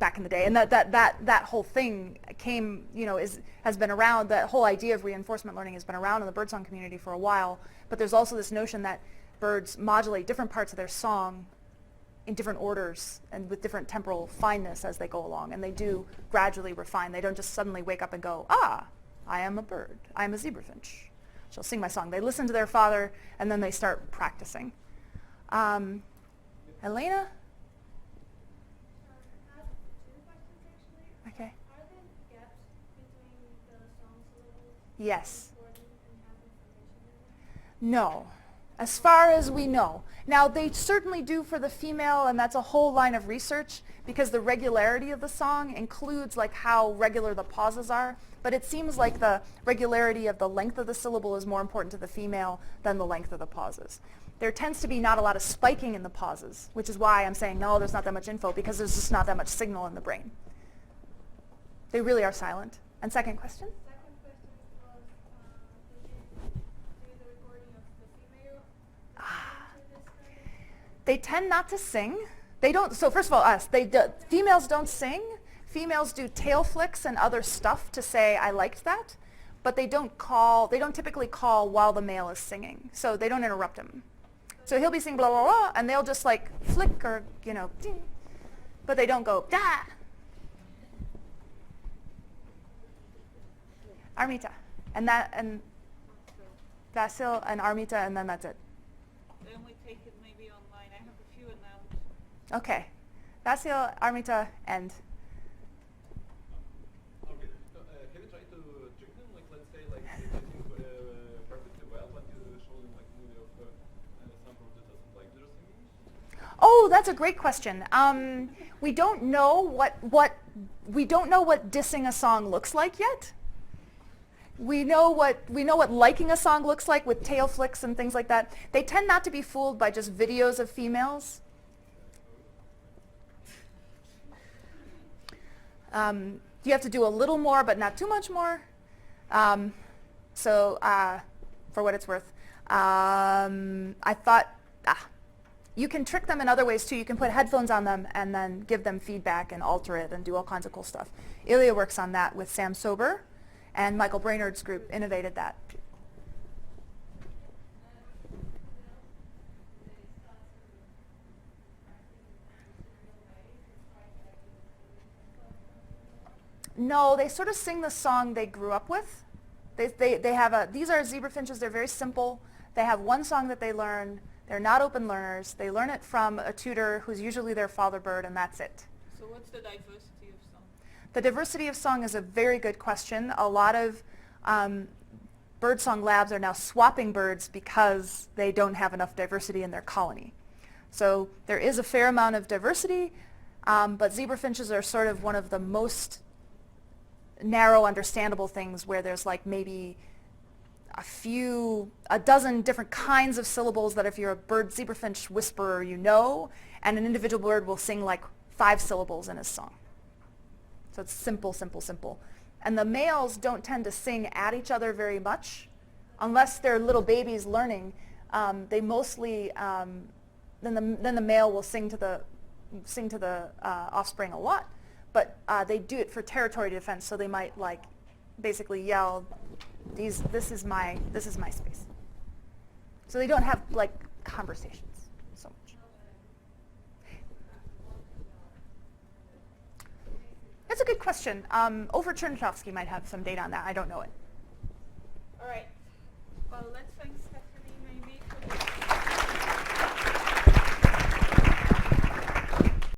back in the day, and that whole thing came, has been around. That whole idea of reinforcement learning has been around in the birdsong community for a while. But there's also this notion that birds modulate different parts of their song in different orders and with different temporal fineness as they go along, and they do gradually refine. They don't just suddenly wake up and go, I am a bird. I am a zebrafinch. She'll sing my song. They listen to their father, and then they start practicing. Elena? I have two questions actually. Okay. Are there gaps between the song syllables Yes. important and have information in them? No, as far as we know. Now, they certainly do for the female, and that's a whole line of research because the regularity of the song includes like how regular the pauses are, but it seems like the regularity of the length of the syllable is more important to the female than the length of the pauses. There tends to be not a lot of spiking in the pauses, which is why I'm saying, no, there's not that much info, because there's just not that much signal in the brain. They really are silent. And second question? Second question was, did you do the recording of the female into this study? They tend not to sing. They don't. So first of all, females don't sing. Females do tail flicks and other stuff to say, I liked that. But they don't typically call while the male is singing. So they don't interrupt him. So he'll be singing blah, blah, blah, and they'll just like flick or, ding. But they don't go, da. Armita. And Vasil and Armita, and then that's it. Then we take it maybe online. I have a few announced. Okay. Vasil, Armita, and Okay. Have you tried to trick them? Let's say, they think perfectly well, but you show them movie of some group that doesn't like their singing? oh, that's a great question. We don't know what dissing a song looks like yet. We know what liking a song looks like with tail flicks and things like that. They tend not to be fooled by just videos of females. You have to do a little more, but not too much more. So for what it's worth, I thought you can trick them in other ways too. You can put headphones on them and then give them feedback and alter it and do all kinds of cool stuff. Ilya works on that with Sam Sober, and Michael Brainerd's group innovated that. No, they sort of sing the song they grew up with. They have these are zebra finches. They're very simple. They have one song that they learn. They're not open learners. They learn it from a tutor who's usually their father bird, and that's it. So what's the diversity of song? The diversity of song is a very good question. A lot of birdsong labs are now swapping birds because they don't have enough diversity in their colony. So there is a fair amount of diversity, but zebra finches are sort of one of the most narrow, understandable things where there's like maybe a dozen different kinds of syllables that if you're a bird zebrafinch whisperer, and an individual bird will sing like 5 syllables in his song. So it's simple, simple, simple. And the males don't tend to sing at each other very much, unless they're little babies learning. They mostly, then the male will sing to the offspring a lot, but they do it for territory defense, so they might like basically yell, this is my space. So they don't have like conversations so much. That's a good question. Over Chernyshkovsky might have some data on that. I don't know it. All right.